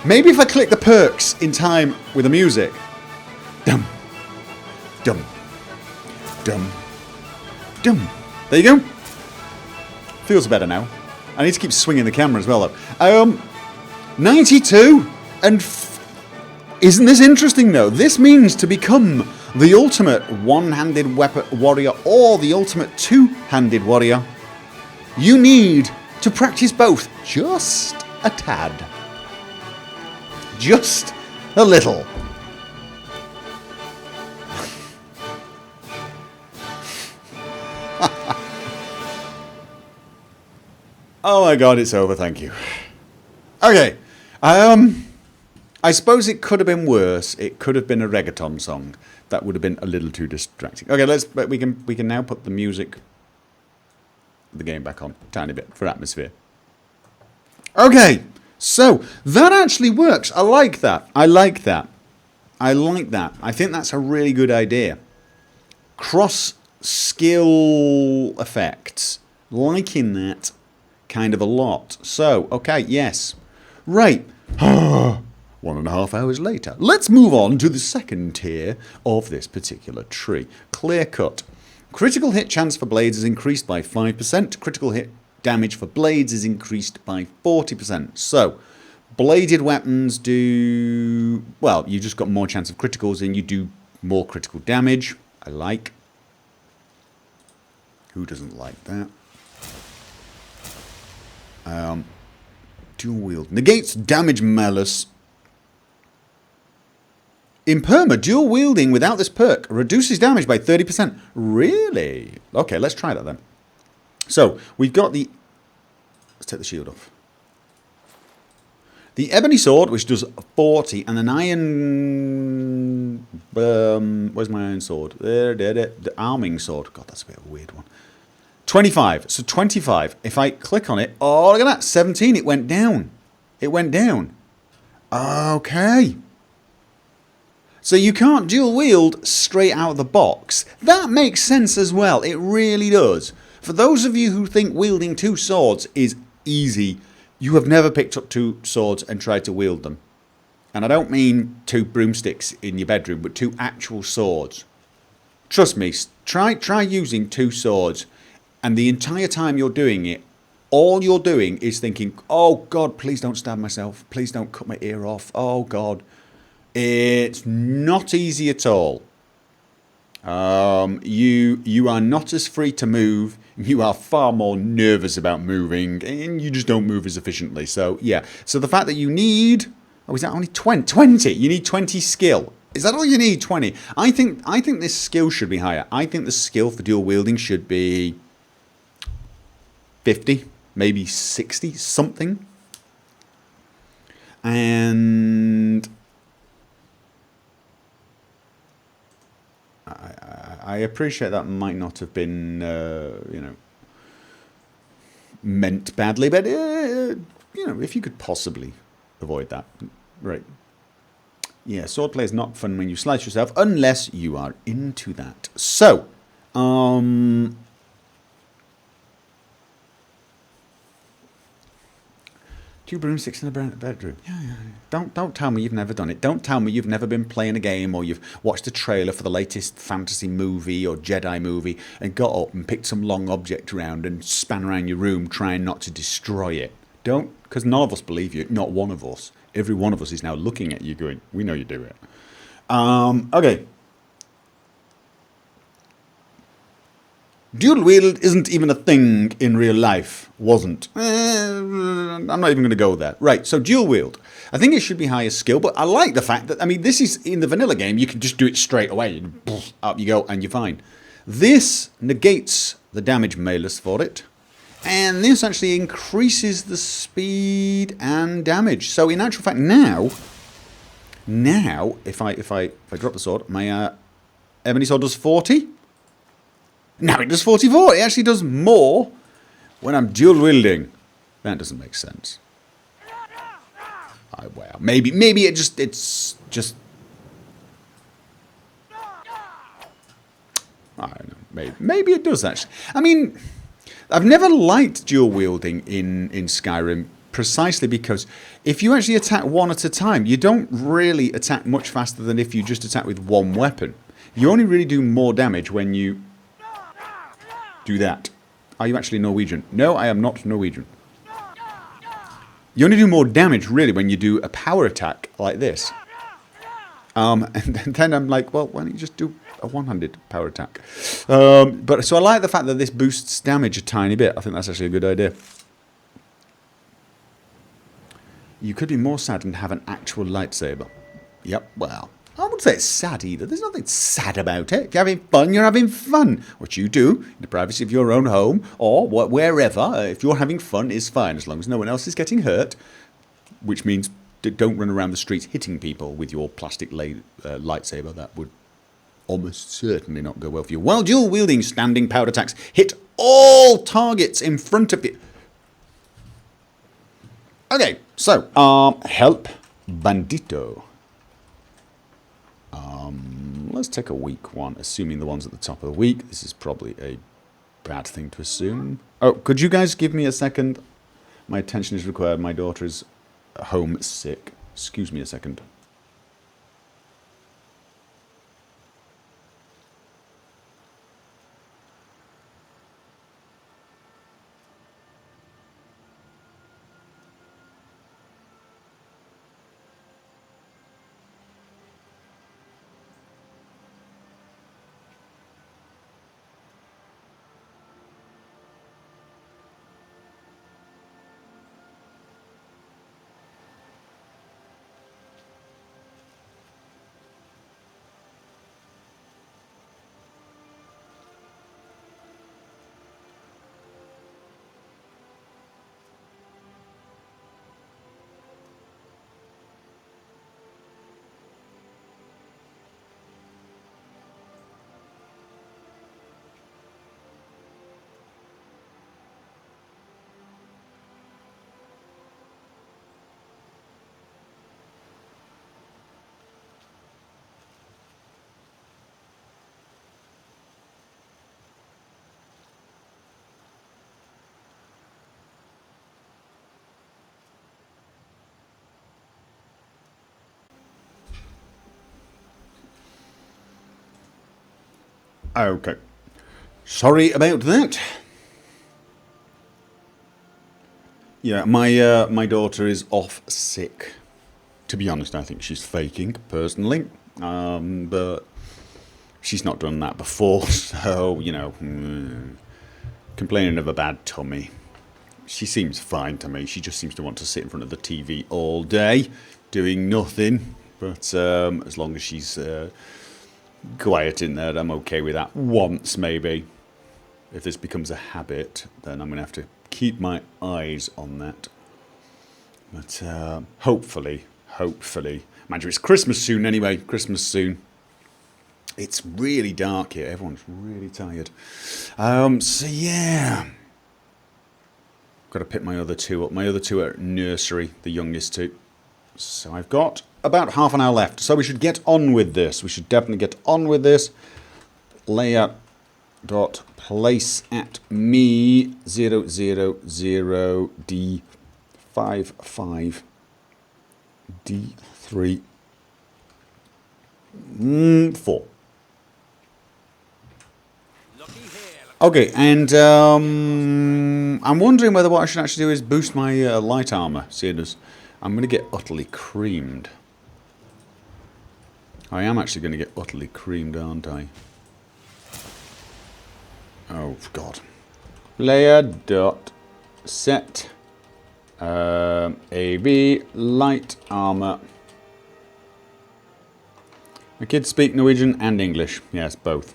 Maybe if I click the perks in time with the music. Dum. Dum. Dum. Dum. There you go. Feels better now. I need to keep swinging the camera as well, though. 92, and isn't this interesting, though? This means to become the ultimate one-handed warrior or the ultimate two-handed warrior, you need to practice both just a tad. Just a little. Oh my god, it's over, thank you. Okay. I suppose it could have been worse. It could have been a reggaeton song. That would have been a little too distracting. Okay, we can now put the music of the game back on a tiny bit for atmosphere. Okay, so that actually works. I like that. I like that. I like that. I think that's a really good idea. Cross skill effects. Liking that kind of a lot. So, okay, yes. Right. 1.5 hours later. Let's move on to the second tier of this particular tree. Clear cut. Critical hit chance for blades is increased by 5%. Critical hit damage for blades is increased by 40%. So, bladed weapons do... Well, you just got more chance of criticals and you do more critical damage. I like. Who doesn't like that? Dual wield. Negates damage malus. In PerMa, dual wielding without this perk reduces damage by 30%. Really? Okay, let's try that then. So, we've got the... Let's take the shield off. The ebony sword, which does 40, and an iron... where's my iron sword? There. The arming sword. God, that's a bit of a weird one. 25. So 25. If I click on it, oh, look at that. 17. It went down. It went down. Okay. So you can't dual wield straight out of the box. That makes sense as well. It really does. For those of you who think wielding 2 swords is easy, you have never picked up 2 swords and tried to wield them. And I don't mean 2 broomsticks in your bedroom, but 2 actual swords. Trust me, try using 2 swords, and the entire time you're doing it, all you're doing is thinking, oh God, please don't stab myself. Please don't cut my ear off. Oh God. It's not easy at all. You are not as free to move. You are far more nervous about moving, and you just don't move as efficiently. So yeah. So the fact that you need, oh, is that only 20? 20. You need 20 skill. Is that all you need? 20. I think this skill should be higher. I think the skill for dual wielding should be 50, maybe 60, something. And I appreciate that might not have been, meant badly, but, if you could possibly avoid that. Right. Yeah, swordplay is not fun when you slice yourself, unless you are into that. So, 2 broomsticks in the bedroom. Yeah. Don't tell me you've never done it. Don't tell me you've never been playing a game or you've watched a trailer for the latest fantasy movie or Jedi movie and got up and picked some long object around and span around your room trying not to destroy it. Don't, because none of us believe you. Not one of us. Every one of us is now looking at you going, we know you do it. Okay. Dual wield isn't even a thing in real life. Wasn't. I'm not even going to go there. Right, so dual wield. I think it should be higher skill, but I like the fact that, I mean, this is in the vanilla game, you can just do it straight away. Up you go, and you're fine. This negates the damage malus for it. And this actually increases the speed and damage. So in actual fact, now, if I drop the sword, my ebony sword does 40. Now it does 44. It actually does more when I'm dual wielding. That doesn't make sense. Well, maybe it's just. I don't know. Maybe it does actually. I mean, I've never liked dual wielding in Skyrim precisely because if you actually attack one at a time, you don't really attack much faster than if you just attack with one weapon. You only really do more damage when you do that. Are you actually Norwegian? No, I am not Norwegian. You only do more damage, really, when you do a power attack like this. And then I'm like, well, why don't you just do a one-handed power attack? But so I like the fact that this boosts damage a tiny bit. I think that's actually a good idea. You could be more sad and have an actual lightsaber. Yep, well, I wouldn't say it's sad either. There's nothing sad about it. If you're having fun, you're having fun. What you do in the privacy of your own home or wherever, if you're having fun, is fine as long as no one else is getting hurt, which means don't run around the streets hitting people with your plastic lightsaber. That would almost certainly not go well for you. While dual wielding standing power attacks hit all targets in front of you. Okay, so help bandito. Let's take a weak one, assuming the one's at the top of the week. This is probably a bad thing to assume. Oh, could you guys give me a second? My attention is required. My daughter is home sick. Excuse me a second. Okay. Sorry about that. Yeah, my daughter is off sick. To be honest, I think she's faking, personally. But she's not done that before, so, you know, complaining of a bad tummy. She seems fine to me. She just seems to want to sit in front of the TV all day, doing nothing. But as long as she's quiet in there, I'm okay with that. Once, maybe. If this becomes a habit, then I'm going to have to keep my eyes on that. But hopefully. Mind you, it's Christmas soon anyway. Christmas soon. It's really dark here. Everyone's really tired. So yeah. Got to pick my other two up. My other two are at nursery, the youngest two. So I've got about half an hour left. So we should get on with this. We should definitely get on with this. Layer dot place at me 000 D55 D3 4. Okay, and I'm wondering whether what I should actually do is boost my light armor, seeing as I'm going to get utterly creamed. I am actually going to get utterly creamed, aren't I? Oh, God. Layer dot set AB light armor. My kids speak Norwegian and English. Yes, both.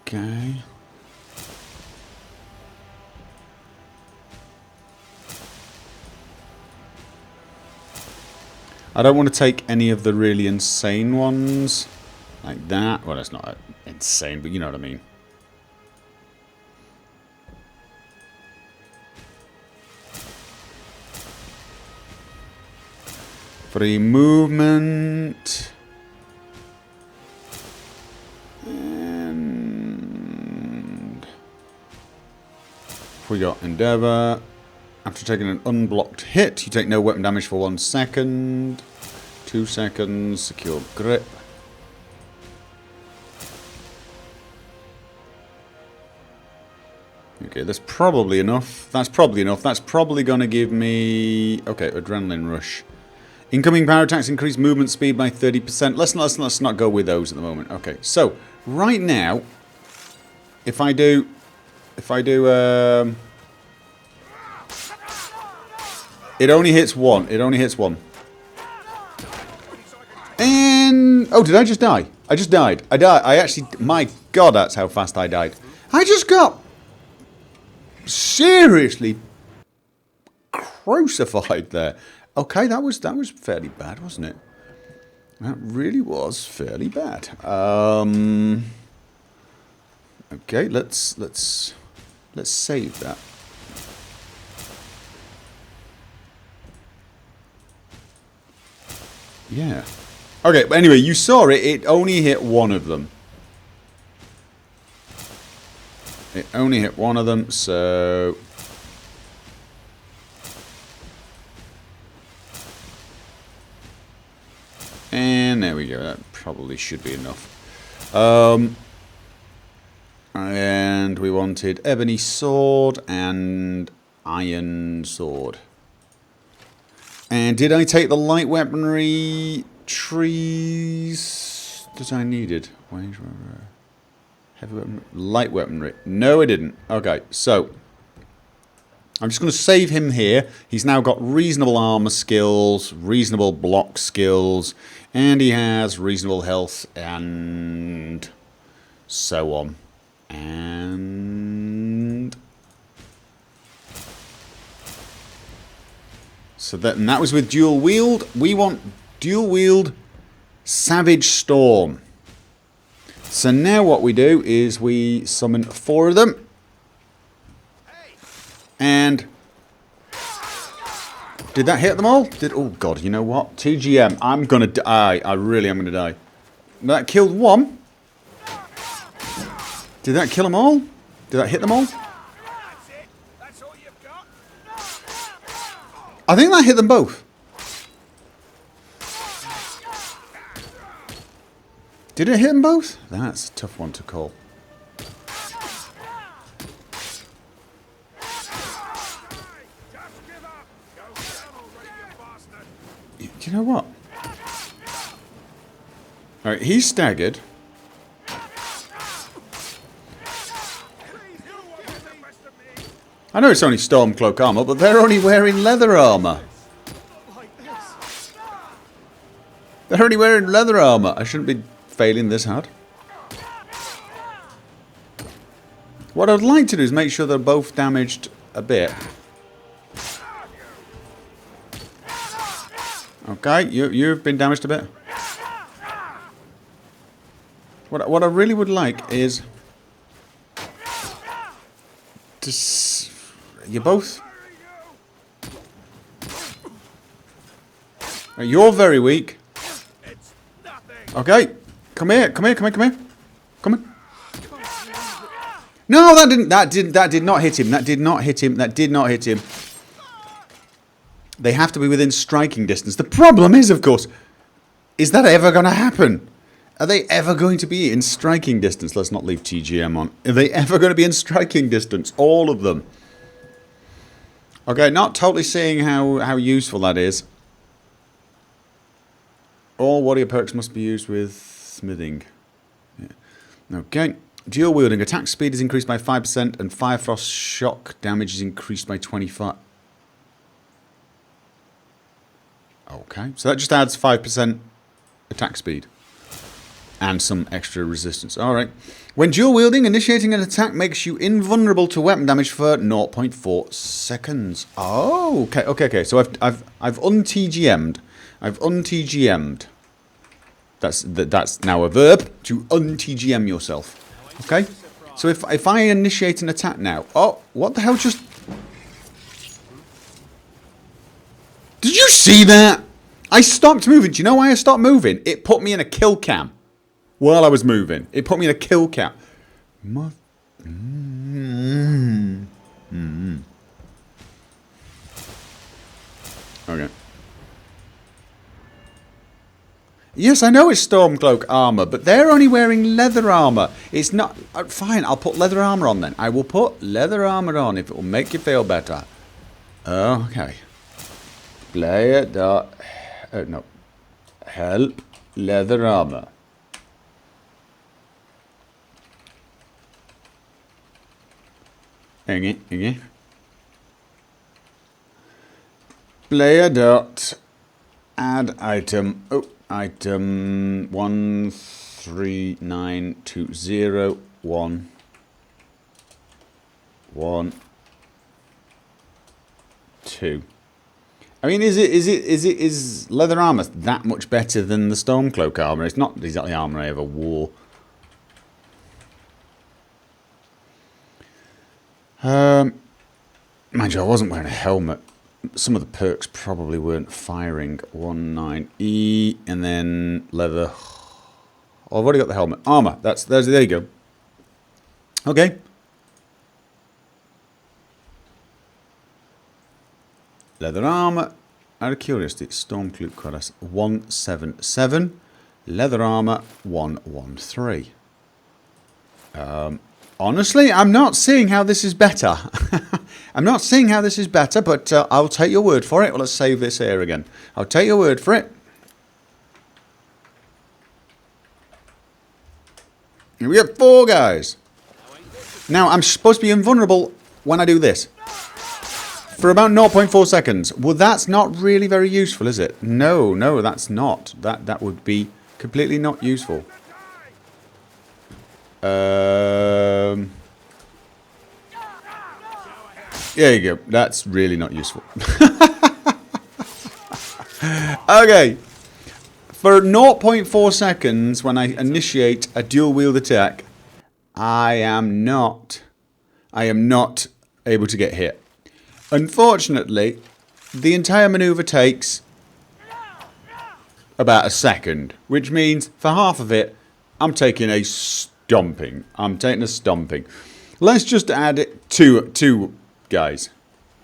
Okay. I don't want to take any of the really insane ones like that. Well, that's not insane, but you know what I mean. Free movement. And we got Endeavour. After taking an unblocked hit, you take no weapon damage for 1 second. 2 seconds. Secure grip. Okay, that's probably enough. That's probably enough. That's probably going to give me... Okay, Adrenaline Rush. Incoming power attacks increase movement speed by 30%. Let's not go with those at the moment. Okay, so right now, if I do, it only hits one. It only hits one. And oh, did I just die? I just died. I died. I actually, my God, that's how fast I died. I just got seriously crucified there. Okay, that was fairly bad, wasn't it? That really was fairly bad. Okay, let's save that. Yeah. Okay, but anyway, you saw it. It only hit one of them. It only hit one of them, so... And there we go. That probably should be enough. And we wanted ebony sword and iron sword. And did I take the light weaponry trees that I needed? Heavy weaponry, light weaponry. No, I didn't. Okay, so I'm just going to save him here. He's now got reasonable armor skills, reasonable block skills, and he has reasonable health and so on. And so that was with dual wield. We want dual wield Savage Storm. So now what we do is we summon 4 of them. And did that hit them all? Oh God, you know what? TGM, I'm gonna die. I really am gonna die. That killed one. Did that kill them all? Did that hit them all? I think that hit them both. Did it hit them both? That's a tough one to call. Do you know what? Alright, he's staggered. I know it's only Stormcloak armor, but they're only wearing leather armor. They're only wearing leather armor. I shouldn't be failing this hard. What I'd like to do is make sure they're both damaged a bit. Okay, you've been damaged a bit. What I really would like is to you both. You're very weak. Okay, come here. Come on. No, that did not hit him. That did not hit him. They have to be within striking distance. The problem is, of course, is that ever going to happen? Are they ever going to be in striking distance? Let's not leave TGM on. Are they ever going to be in striking distance? All of them. Okay, not totally seeing how useful that is. All warrior perks must be used with smithing. Yeah. Okay. Dual wielding. Attack speed is increased by 5% and Fire Frost shock damage is increased by 25%. Okay. So that just adds 5% attack speed. And some extra resistance. Alright. When dual wielding, initiating an attack makes you invulnerable to weapon damage for 0.4 seconds. Oh, okay. So I've un-TGM'd. I've un-TGM'd. That's now a verb, to un-TGM yourself. Okay? So if I initiate an attack now... Oh, what the hell just... Did you see that? I stopped moving. Do you know why I stopped moving? It put me in a kill cam. While I was moving. It put me in a kill cam. Okay. Yes, I know it's Stormcloak armor, but they're only wearing leather armor. It's not... fine, I'll put leather armor on then. I will put leather armor on if it will make you feel better. Okay. Player dot... no. Help leather armor. Hang it. Player dot add item. Oh, item 139201 2. I mean, is leather armor that much better than the Stormcloak armor? It's not exactly armor I ever wore. Mind you, I wasn't wearing a helmet. Some of the perks probably weren't firing. 19E and then leather. Oh, I've already got the helmet. Armor. There you go. Okay. Leather armor. Out of curiosity, Stormcloak Quadas 177. Leather armor 113. Honestly, I'm not seeing how this is better. I'm not seeing how this is better, but I'll take your word for it. Well, let's save this here again. I'll take your word for it. Here we have 4 guys. Now, I'm supposed to be invulnerable when I do this. For about 0.4 seconds. Well, that's not really very useful, is it? No, that's not. That would be completely not useful. There you go. That's really not useful. Okay. For 0.4 seconds, when I initiate a dual wield attack, I am not able to get hit. Unfortunately, the entire maneuver takes about a second, which means for half of it, I'm taking a stomping. Let's just add it to 2 guys.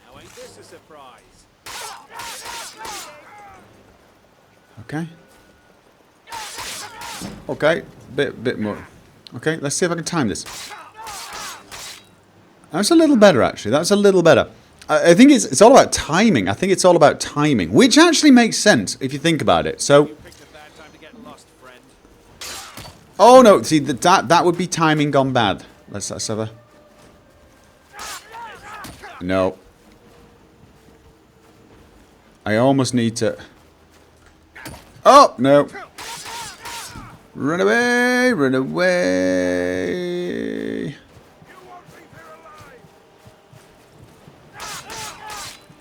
Now ain't this a surprise? Okay. Okay, bit more. Okay, let's see if I can time this. That's a little better, actually. That's a little better. I think it's all about timing. I think it's all about timing, which actually makes sense if you think about it. So, oh no, see that would be timing gone bad. Let's have a. No. I almost need to. Oh no! Run away! Run away!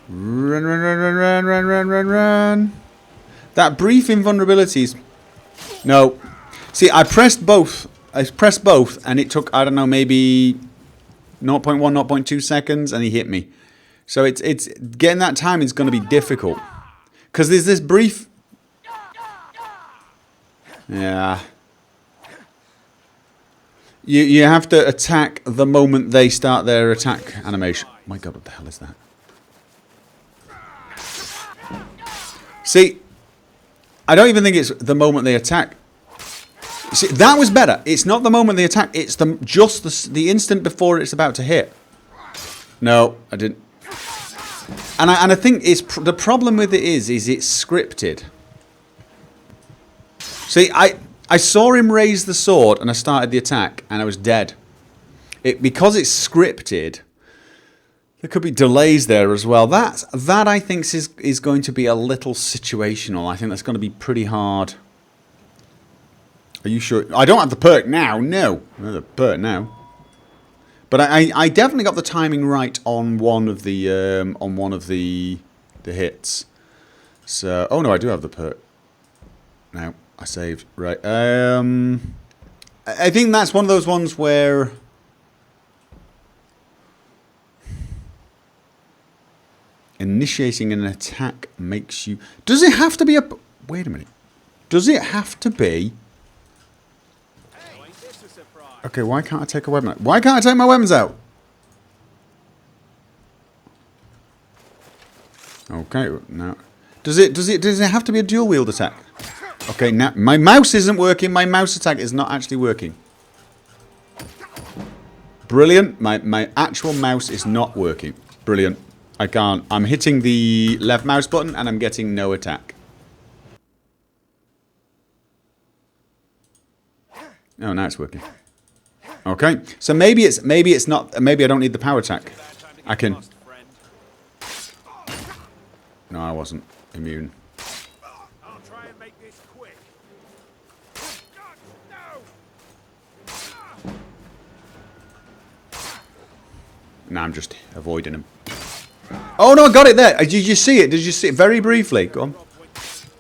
Run, run, run, run, run, run, run, run, run. That brief invulnerabilities. No. See, I pressed both. And it took, I don't know, maybe 0.1, 0.2 seconds, and he hit me. So it's getting that time is going to be difficult. Because there's this brief... Yeah. You have to attack the moment they start their attack animation. Oh my god, what the hell is that? See, I don't even think it's the moment they attack. See, that was better. It's not the moment they attack. It's just the instant before it's about to hit. No, I didn't. And I think the problem with it is it's scripted. See, I saw him raise the sword and I started the attack and I was dead. Because it's scripted, there could be delays there as well. That I think is going to be a little situational. I think that's going to be pretty hard. Are you sure? I don't have the perk now. No, I don't have the perk now. But I definitely got the timing right on one of the hits. So oh no, I do have the perk. Now I saved right. I think that's one of those ones where initiating an attack makes you. Does it have to be a? Wait a minute. Does it have to be? Okay, why can't I take a weapon out? Why can't I take my weapons out? Okay, now does it have to be a dual wield attack? Okay, now my mouse isn't working. My mouse attack is not actually working. Brilliant. My actual mouse is not working. Brilliant. I can't. I'm hitting the left mouse button and I'm getting no attack. Oh, now it's working. Okay, so maybe it's not. Maybe I don't need the power attack. I can. No, I wasn't immune. I'll try and make this quick. No, I'm just avoiding him. Oh no, I got it there. Did you see it? Did you see it very briefly? Go on.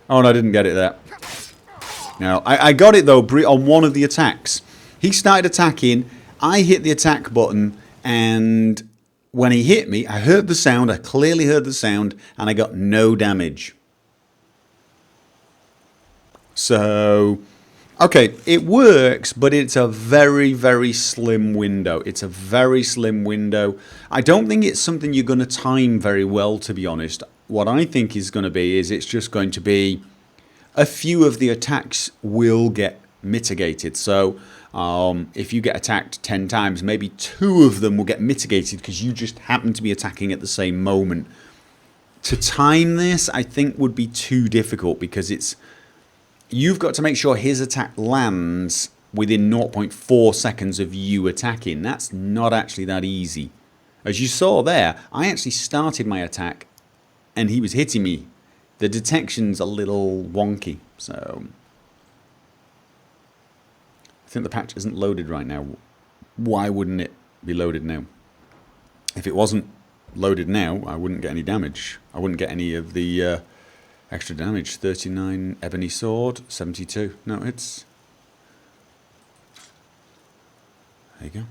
Oh no, I didn't get it there. No, I got it though on one of the attacks. He started attacking, I hit the attack button, and when he hit me, I heard the sound, I clearly heard the sound, and I got no damage. So, okay, it works, but it's a very, very slim window. It's a very slim window. I don't think it's something you're going to time very well, to be honest. What I think is going to be is it's just going to be a few of the attacks will get mitigated. So, if you get attacked 10 times, maybe 2 of them will get mitigated because you just happen to be attacking at the same moment. To time this, I think, would be too difficult because you've got to make sure his attack lands within 0.4 seconds of you attacking. That's not actually that easy. As you saw there, I actually started my attack and he was hitting me. The detection's a little wonky, so I think the patch isn't loaded right now. Why wouldn't it be loaded now? If it wasn't loaded now, I wouldn't get any damage. I wouldn't get any of the extra damage. 39 ebony sword, 72. No, it's... There you go.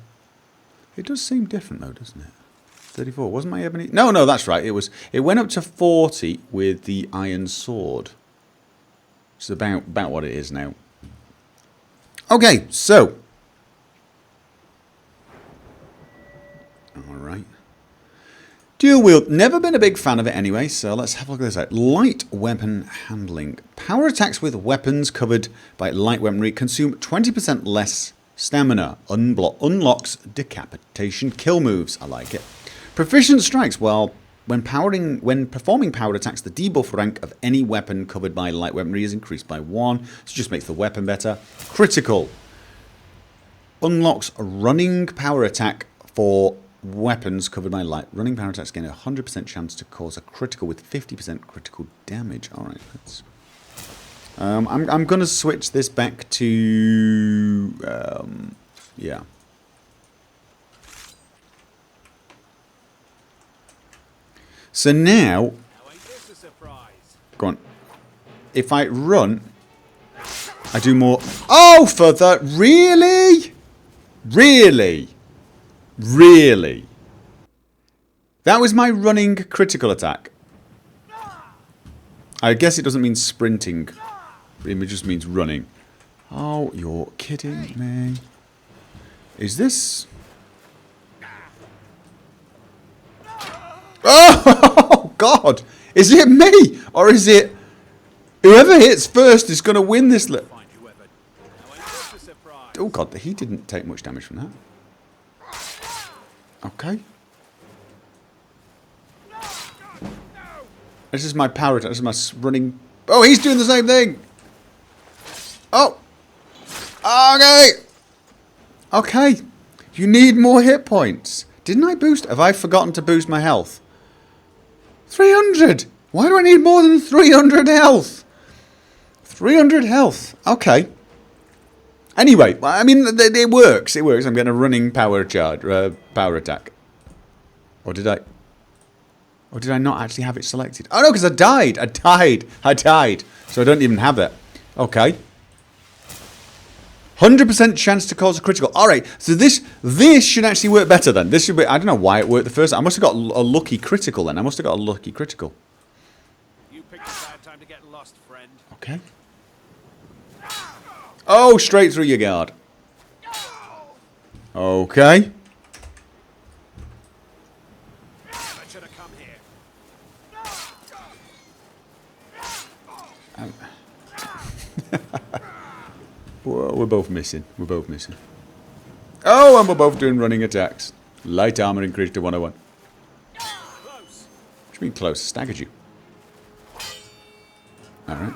It does seem different though, doesn't it? 34. Wasn't my ebony... No, that's right. It went up to 40 with the iron sword. It's about what it is now. Okay, so. Alright. Dual wield. Never been a big fan of it anyway, so let's have a look at this out. Light weapon handling. Power attacks with weapons covered by light weaponry consume 20% less stamina. Unlocks decapitation kill moves. I like it. Proficient strikes. Well, when performing powered attacks, the debuff rank of any weapon covered by light weaponry is increased by 1. So just makes the weapon better. Critical. Unlocks a running power attack for weapons covered by light. Running power attacks gain a 100% chance to cause a critical with 50% critical damage. Alright, let's... I'm going to switch this back to... yeah. So now... Go on. If I run, I do more... Oh, for the... Really? Really? Really? That was my running critical attack. I guess it doesn't mean sprinting. It just means running. Oh, you're kidding me. Is this... Oh, God! Is it me? Or is it... Whoever hits first is going to win this... Oh, God, he didn't take much damage from that. Okay. This is my power attack. This is my running... Oh, he's doing the same thing! Oh! Okay! Okay. You need more hit points. Didn't I boost... Have I forgotten to boost my health? 300! Why do I need more than 300 health? 300 health. Okay. Anyway, I mean, it works. It works. I'm getting a running power charge, power attack. Or did I... Or did I not actually have it selected? Oh, no, because I died. I died. So I don't even have that. Okay. 100% chance to cause a critical. All right. So this should actually work better then. This should be... I don't know why it worked the first time. I must have got a lucky critical then. I must have got a lucky critical. You picked a bad time to get lost, friend. Okay. Oh, straight through your guard. Okay. I should have come here. Well, we're both missing. We're both missing. Oh, and we're both doing running attacks. Light armor increased to 101. Close. What do you mean close? Staggered you. Alright.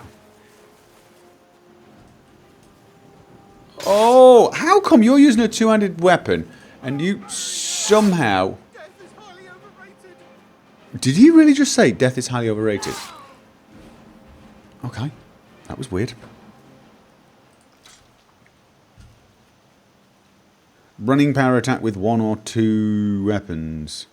Oh, how come you're using a two-handed weapon and you somehow... Death is highly overrated. Did he really just say death is highly overrated? Okay. That was weird. Running power attack with 1 or 2 weapons.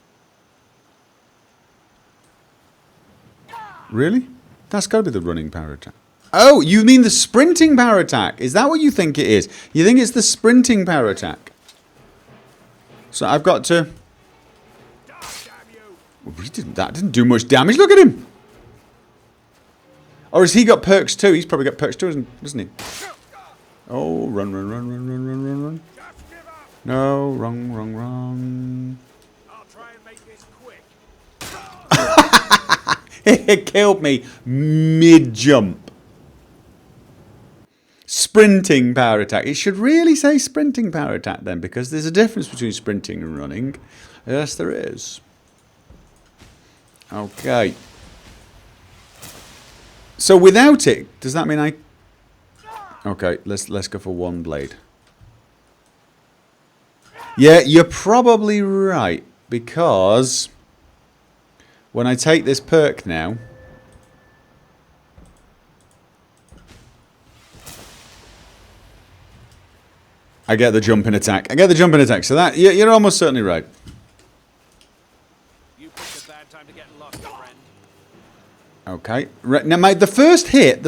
Really? That's got to be the running power attack. Oh, you mean the sprinting power attack? Is that what you think it is? You think it's the sprinting power attack? So I've got to... That didn't do much damage. Look at him. Or has he got perks too? He's probably got perks too, doesn't he? Oh, run. No, wrong. I'll try and make this quick. It killed me mid-jump. Sprinting power attack. It should really say sprinting power attack then, because there's a difference between sprinting and running. Yes, there is. Okay. So without it, does that mean I... Okay, let's go for 1 blade. Yeah, you're probably right, because when I take this perk now, I get the jumping attack. So that you're almost certainly right. You picked a bad time to get lost, friend. Okay. Right, now, the first hit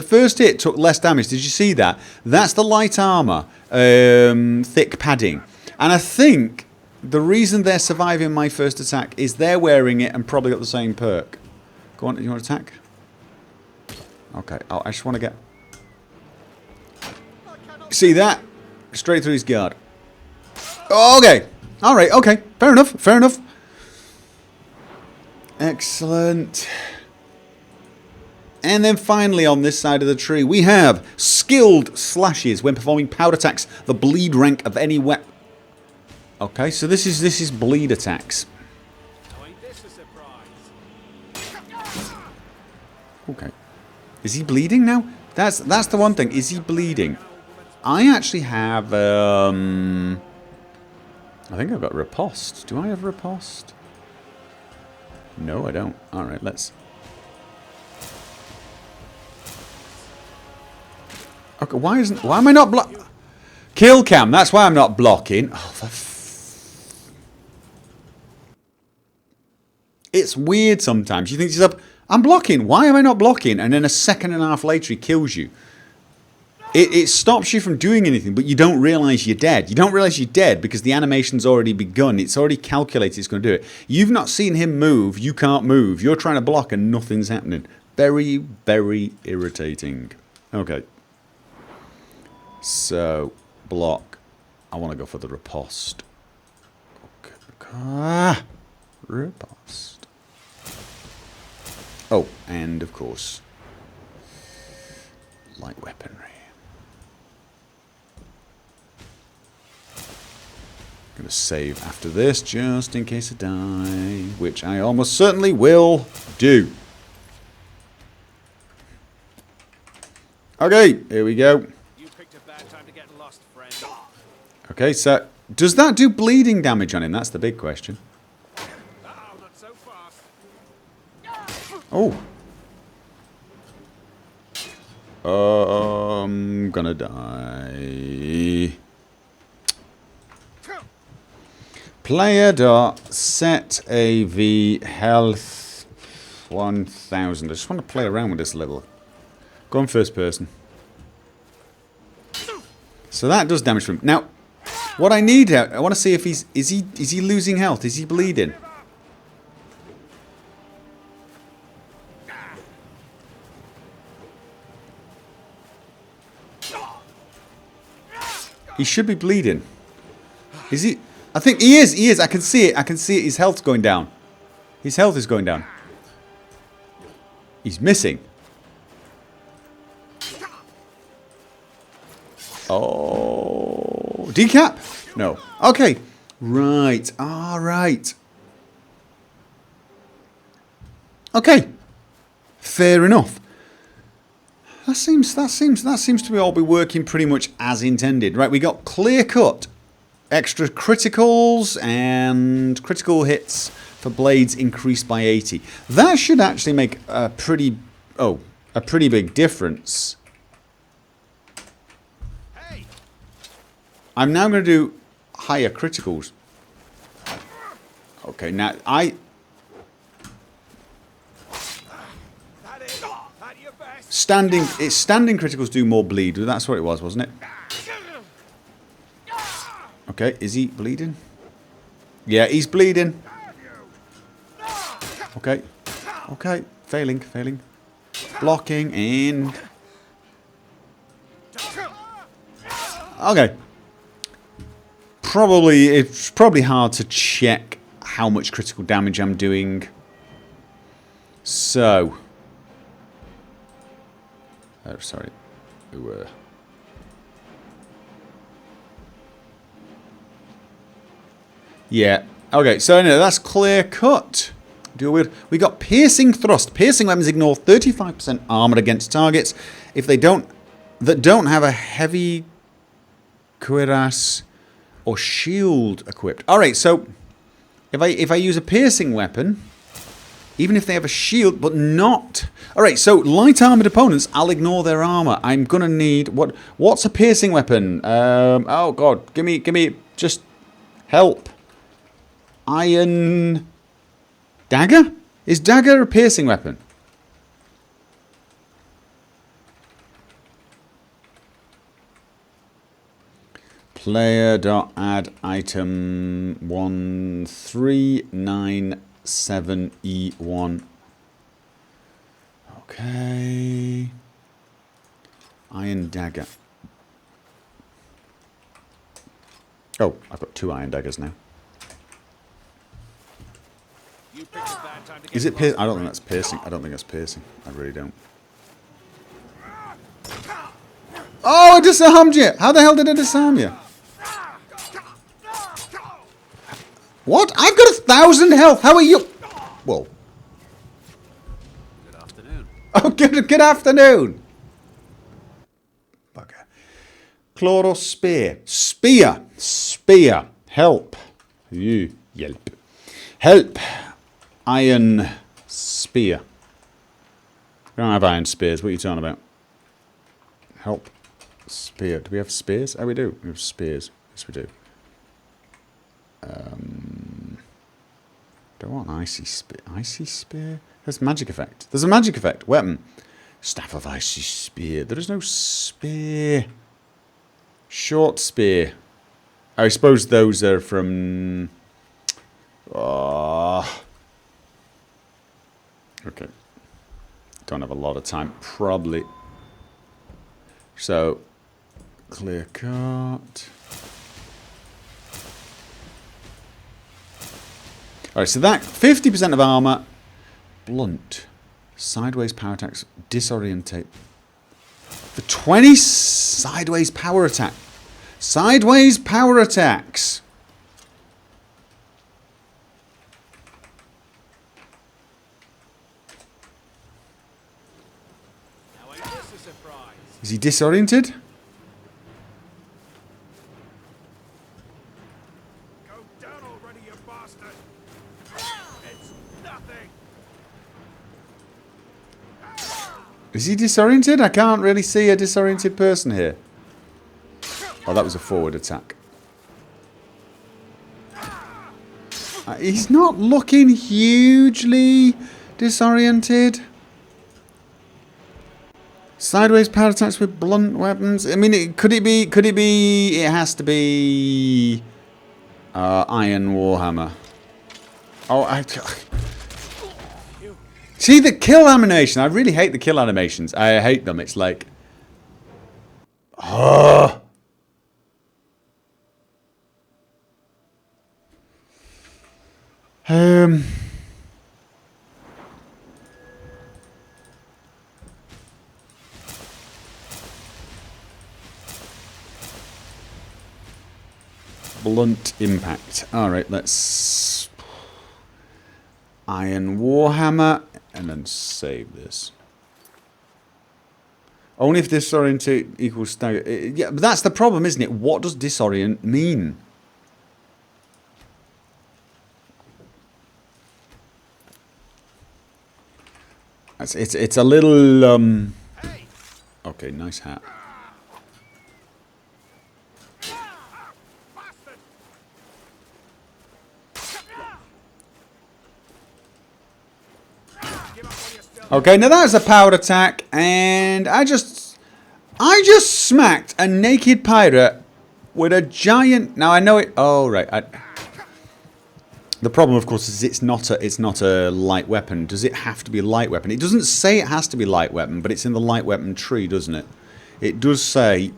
took less damage. Did you see that? That's the light armor, thick padding. And I think the reason they're surviving my first attack is they're wearing it and probably got the same perk. Go on, you want to attack? Okay, oh, I just want to get... See that? Straight through his guard. Okay. Alright, okay. Fair enough. Excellent. And then finally on this side of the tree we have skilled slashes when performing powder attacks. The bleed rank of any weapon. Okay, so this is bleed attacks. Now ain't this a surprise? Okay. Is he bleeding now? That's the one thing. Is he bleeding? I actually have I think I've got riposte. Do I have riposte? No, I don't. Alright, let's... Okay, why am I not kill cam, that's why I'm not blocking. Oh, it's weird sometimes. You think to yourself, I'm blocking, why am I not blocking? And then a second and a half later he kills you. It stops you from doing anything, but you don't realise you're dead. You don't realise you're dead because the animation's already begun. It's already calculated it's going to do it. You've not seen him move, you can't move. You're trying to block and nothing's happening. Very, very irritating. Okay. So, block. I want to go for the riposte. Okay. Riposte. Oh, and of course, light weaponry. I'm going to save after this just in case I die, which I almost certainly will do. Okay, here we go. You picked a bad time to get lost, friend. Okay, so does that do bleeding damage on him? That's the big question. Oh, not so fast. Oh. I'm gonna die. Player dot set AV health 1000. I just want to play around with this a little. Go on first person. So that does damage to him. Now, what I need out, I want to see if is he losing health? Is he bleeding? He should be bleeding. Is he? I think he is. He is. I can see it. I can see it. His health's going down. His health is going down. He's missing. Oh, decap? No. Okay. Right. All right. Okay. Fair enough. That seems to be all be working pretty much as intended. Right, we got clear cut, extra criticals and critical hits for blades increased by 80. That should actually make a pretty big difference. Hey, I'm now going to do higher criticals. Okay, now that is at your best. standing criticals do more bleed. That's what it was, wasn't it? Okay, is he bleeding? Yeah, he's bleeding. Okay. Okay, failing. Blocking and... Okay. It's probably hard to check how much critical damage I'm doing. So... Oh, sorry. Yeah. Okay, so anyway, that's clear cut. We got piercing thrust. Piercing weapons ignore 35% armor against targets if they don't have a heavy cuirass or shield equipped. All right, so if I use a piercing weapon, even if they have a shield, but not... All right, so light armored opponents, I'll ignore their armor. I'm gonna need what's a piercing weapon? Oh god, give me just help. Iron dagger? Is dagger a piercing weapon? Player.add item 1397E1. Okay. Iron dagger. Oh, I've got 2 iron daggers now. You picked a bad time to get Is it lost, piercing? I don't think friend. that's piercing. I don't think that's piercing. I really don't. Oh, it disarmed you! How the hell did it disarm you? What? I've got 1,000 health. How are you? Whoa. Good afternoon. Oh, good afternoon. Bugger. Claw or spear? Spear. Spear. Help. You. Yelp. Help. Iron spear. We don't have iron spears. What are you talking about? Help. Spear. Do we have spears? Oh, we do. We have spears. Yes, we do. Don't want icy spear. Icy spear? There's magic effect. There's a magic effect. Weapon. Staff of icy spear. There is no spear. Short spear. I suppose those are from... Okay. Don't have a lot of time. Probably. So, clear cut. Alright, so that 50% of armor, blunt, sideways power attacks, disorientate. The 20 sideways power attack. Sideways power attacks. Now ain't this a surprise? Is he disoriented? Go down already, you bastard! It's nothing! Is he disoriented? I can't really see a disoriented person here. Oh, that was a forward attack. He's not looking hugely disoriented. Sideways power attacks with blunt weapons. I mean, could it be? It has to be Iron Warhammer. Oh, see the kill animation. I really hate the kill animations. I hate them. It's like, blunt impact. All right, let's Iron Warhammer and then save this. Only if disorientate equals stagger. Yeah, but that's the problem, isn't it? What does disorient mean? It's a little Okay, nice hat. Okay, now that was a powered attack, and I just smacked a naked pirate with a giant. Now I know it. Oh right. The problem, of course, is it's not a light weapon. Does it have to be a light weapon? It doesn't say it has to be a light weapon, but it's in the light weapon tree, doesn't it? It does say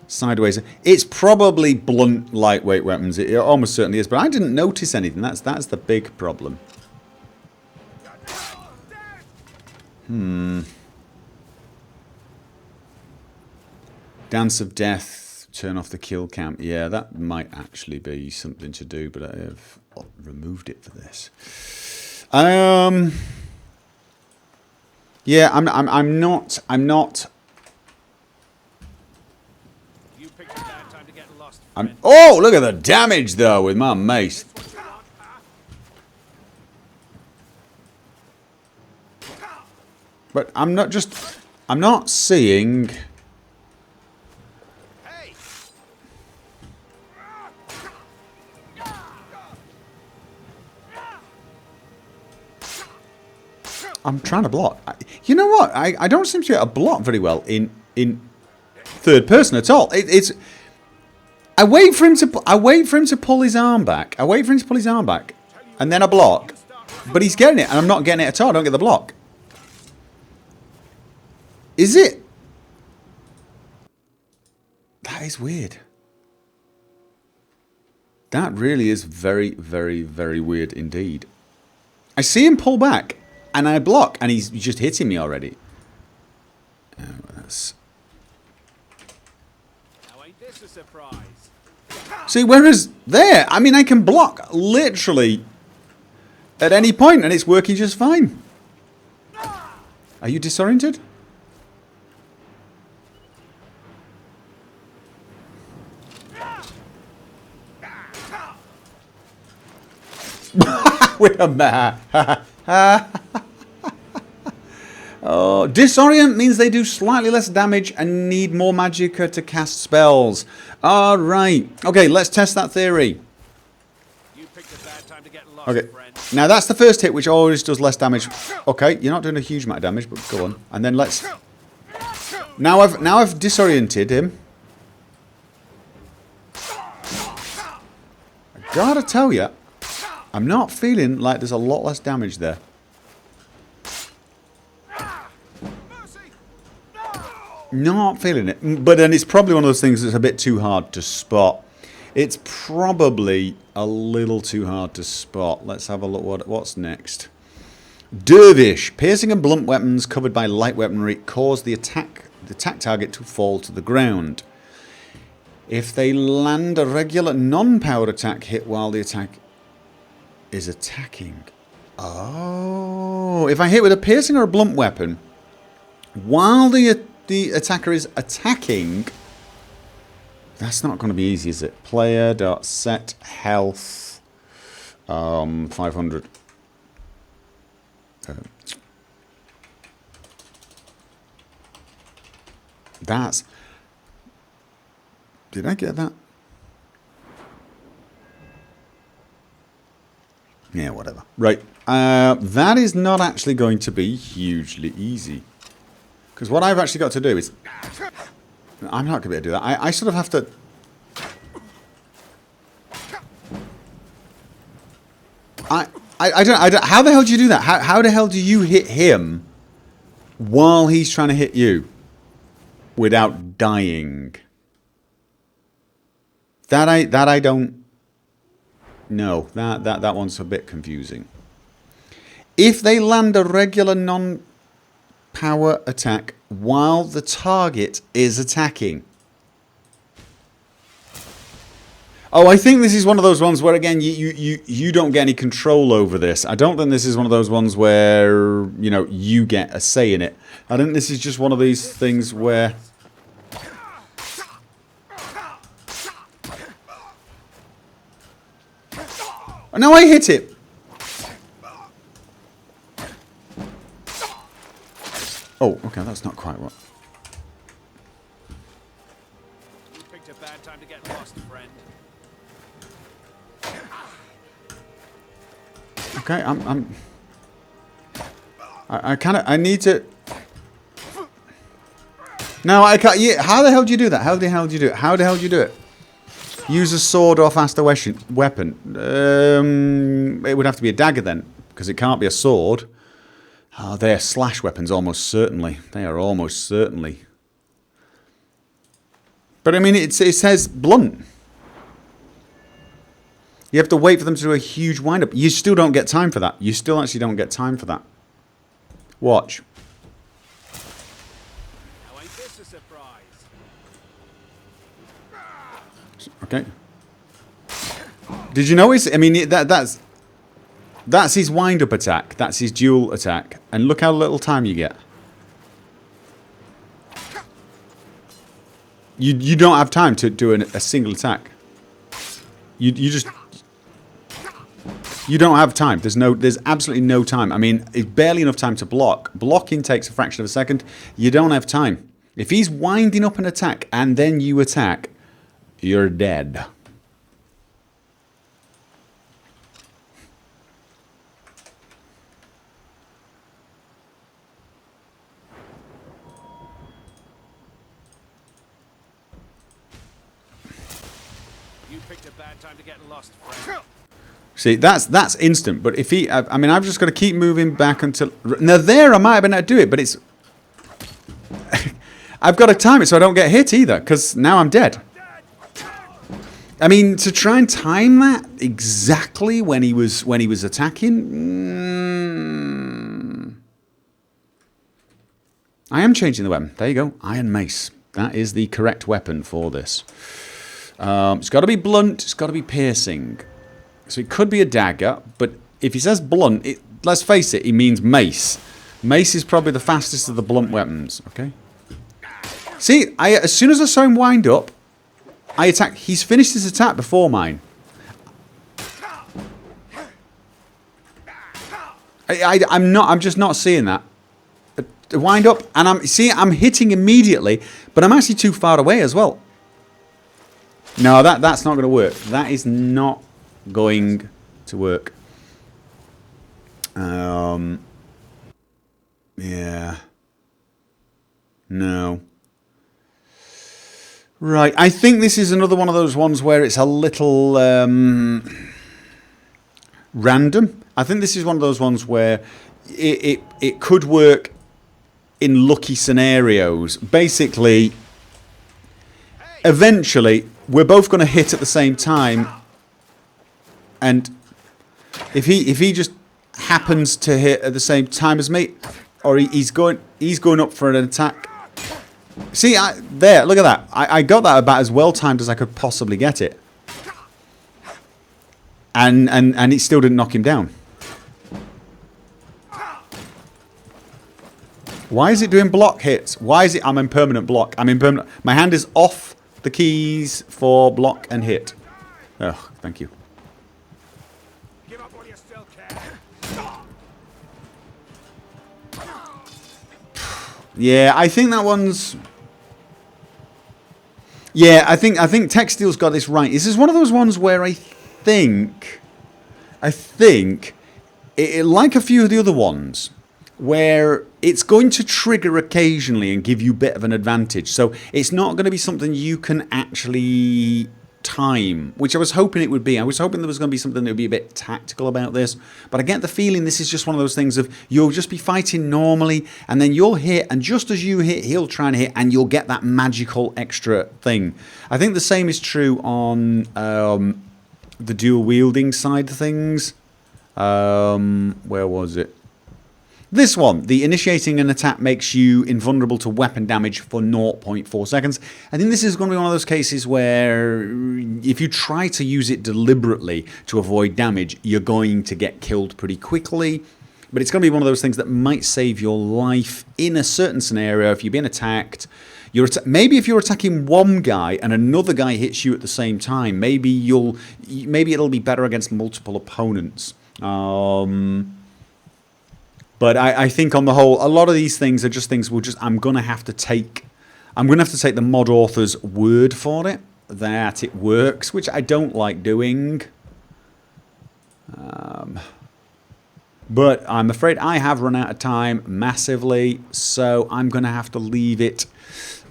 sideways. It's probably blunt, lightweight weapons. It almost certainly is, but I didn't notice anything. That's the big problem. Dance of Death, turn off the kill cam. Yeah, that might actually be something to do, but I have removed it for this. Yeah, I'm not. You picked a bad time to get lost, I'm. friend. Oh, look at the damage though with my mace. But I'm not seeing. Hey! I'm trying to block. You know what? I don't seem to get a block very well in third person at all. It's. I wait for him to pull his arm back. And then I block. But he's getting it, and I'm not getting it at all. I don't get the block. Is it? That is weird. That really is very, very, very weird indeed. I see him pull back, and I block, and he's just hitting me already. That's... Now ain't this a surprise? See, whereas there, I mean, I can block literally at any point, and it's working just fine. Are you disoriented? Wait a minute. Oh, disorient means they do slightly less damage and need more magicka to cast spells. Alright. Okay, let's test that theory. You picked a bad time to get lost, Okay. friend. Now that's the first hit, which always does less damage. Okay, you're not doing a huge amount of damage, but go on. And then let's... Now I've disoriented him. I gotta tell you, I'm not feeling like there's a lot less damage there. Not feeling it. But then it's probably one of those things that's a bit too hard to spot. It's probably a little too hard to spot. Let's have a look what's next. Dervish. Piercing and blunt weapons covered by light weaponry cause the attack target to fall to the ground. If they land a regular non-powered attack hit while the attack is attacking. Oh, if I hit with a piercing or a blunt weapon while the attacker is attacking, that's not going to be easy, is it? Player.set health 500. That's... Did I get that? Yeah, whatever. Right. That is not actually going to be hugely easy. Because what I've actually got to do is... I'm not going to be able to do that. I sort of have to... I don't... How the hell do you do that? How the hell do you hit him while he's trying to hit you without dying? That I don't know. That one's a bit confusing. If they land a regular non-power attack while the target is attacking. Oh, I think this is one of those ones where, again, you don't get any control over this. I don't think this is one of those ones where, you know, you get a say in it. I think this is just one of these things where... Oh, no, I hit it. Oh, okay, that's not quite what... You picked a bad time to get lost, friend. Okay, I need to... No, I can't... Yeah, how the hell do you do that? How the hell do you do it? How the hell do you do it? Use a sword or faster weapon. It would have to be a dagger then, because it can't be a sword. Oh, they're slash weapons, almost certainly. They are almost certainly. But I mean, it says blunt. You have to wait for them to do a huge wind-up. You still don't get time for that. You still actually don't get time for that. Watch. Now ain't this a surprise? Okay. Did you notice? I mean, that's his wind-up attack. That's his dual attack. And look how little time you get. You don't have time to do a single attack. You just... You don't have time. There's absolutely no time. I mean, it's barely enough time to block. Blocking takes a fraction of a second. You don't have time. If he's winding up an attack and then you attack, you're dead. You picked a bad time to get lost, friend. See, that's instant. But if he... I mean, I've just got to keep moving back until... Now, there I might have been able to do it, but it's... I've got to time it so I don't get hit either, because now I'm dead. I mean, to try and time that exactly when he was attacking. I am changing the weapon. There you go. Iron Mace. That is the correct weapon for this. It's got to be blunt. It's got to be piercing. So it could be a dagger, but if he says blunt, let's face it, he means mace. Mace is probably the fastest of the blunt weapons. Okay. See, as soon as I saw him wind up, I attacked. He's finished his attack before mine. I'm just not seeing that. Wind up, and I'm hitting immediately, but I'm actually too far away as well. No, that's not going to work. That is not going to work. Yeah. No. Right, I think this is another one of those ones where it's a little random. I think this is one of those ones where it could work in lucky scenarios. Basically, eventually, we're both going to hit at the same time, and if he just happens to hit at the same time as me, or he's going up for an attack. See, there, look at that. I got that about as well timed as I could possibly get it. And it still didn't knock him down. Why is it doing block hits? Why is it... I'm in permanent block. I'm in permanent... My hand is off the keys for block and hit. Oh, thank you. Give up while you still can. Yeah, I think that one's... Yeah, I think Textile's got this right. This is one of those ones where I think, like a few of the other ones, where it's going to trigger occasionally and give you a bit of an advantage. So it's not going to be something you can actually time, which I was hoping it would be. I was hoping there was going to be something that would be a bit tactical about this. But I get the feeling this is just one of those things of you'll just be fighting normally and then you'll hit, and just as you hit, he'll try and hit, and you'll get that magical extra thing. I think the same is true on the dual wielding side of things. Where was it? This one, the initiating an attack makes you invulnerable to weapon damage for 0.4 seconds. I think this is going to be one of those cases where if you try to use it deliberately to avoid damage, you're going to get killed pretty quickly. But it's going to be one of those things that might save your life in a certain scenario if you're being attacked. Maybe if you're attacking one guy and another guy hits you at the same time, maybe it'll be better against multiple opponents. But I think on the whole, a lot of these things are just things I'm going to have to take the mod author's word for it, that it works, which I don't like doing. But I'm afraid I have run out of time massively, so I'm going to have to leave it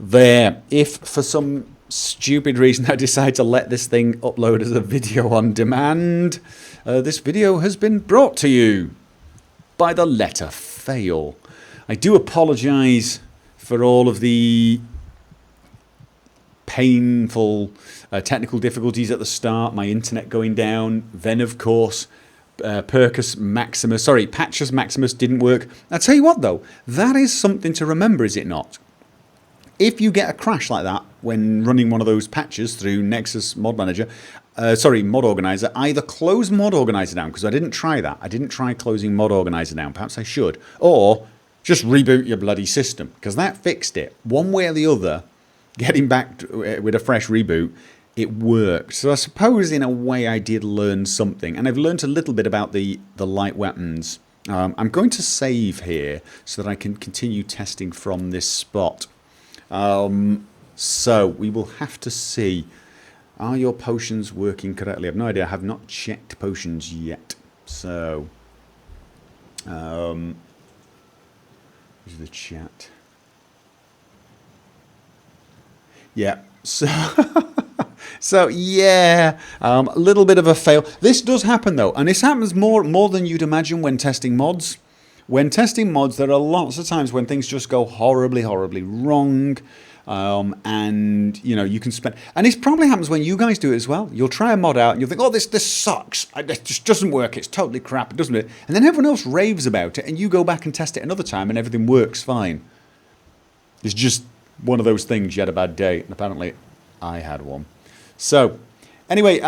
there. If for some stupid reason I decide to let this thing upload as a video on demand, this video has been brought to you by the letter fail. I do apologise for all of the painful technical difficulties at the start, my internet going down, then of course Patchus Maximus didn't work. I'll tell you what though, that is something to remember, is it not? If you get a crash like that when running one of those patches through Nexus Mod Manager, Mod Organizer, either close Mod Organizer down, because I didn't try that. I didn't try closing Mod Organizer down. Perhaps I should. Or just reboot your bloody system, because that fixed it. One way or the other, getting back with a fresh reboot, it worked. So I suppose in a way I did learn something. And I've learned a little bit about the light weapons. I'm going to save here so that I can continue testing from this spot. So we will have to see. Are your potions working correctly? I have no idea. I have not checked potions yet. So, here's the chat. Yeah. So yeah, a little bit of a fail. This does happen though, and this happens more than you'd imagine when testing mods. When testing mods, there are lots of times when things just go horribly, horribly wrong. And you know, you can spend, and it probably happens when you guys do it as well. You'll try a mod out and you'll think, oh, this sucks, it just doesn't work, it's totally crap, it doesn't it? And then everyone else raves about it, and you go back and test it another time and everything works fine. It's just one of those things. You had a bad day, and apparently I had one. So anyway,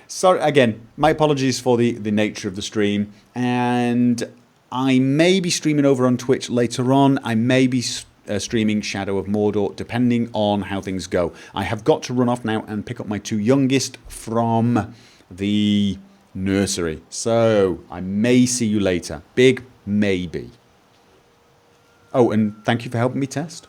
sorry again, my apologies for the nature of the stream, and I may be streaming over on Twitch later on. I may be streaming Shadow of Mordor, depending on how things go. I have got to run off now and pick up my two youngest from the nursery, so I may see you later. Big maybe. Oh, and thank you for helping me test.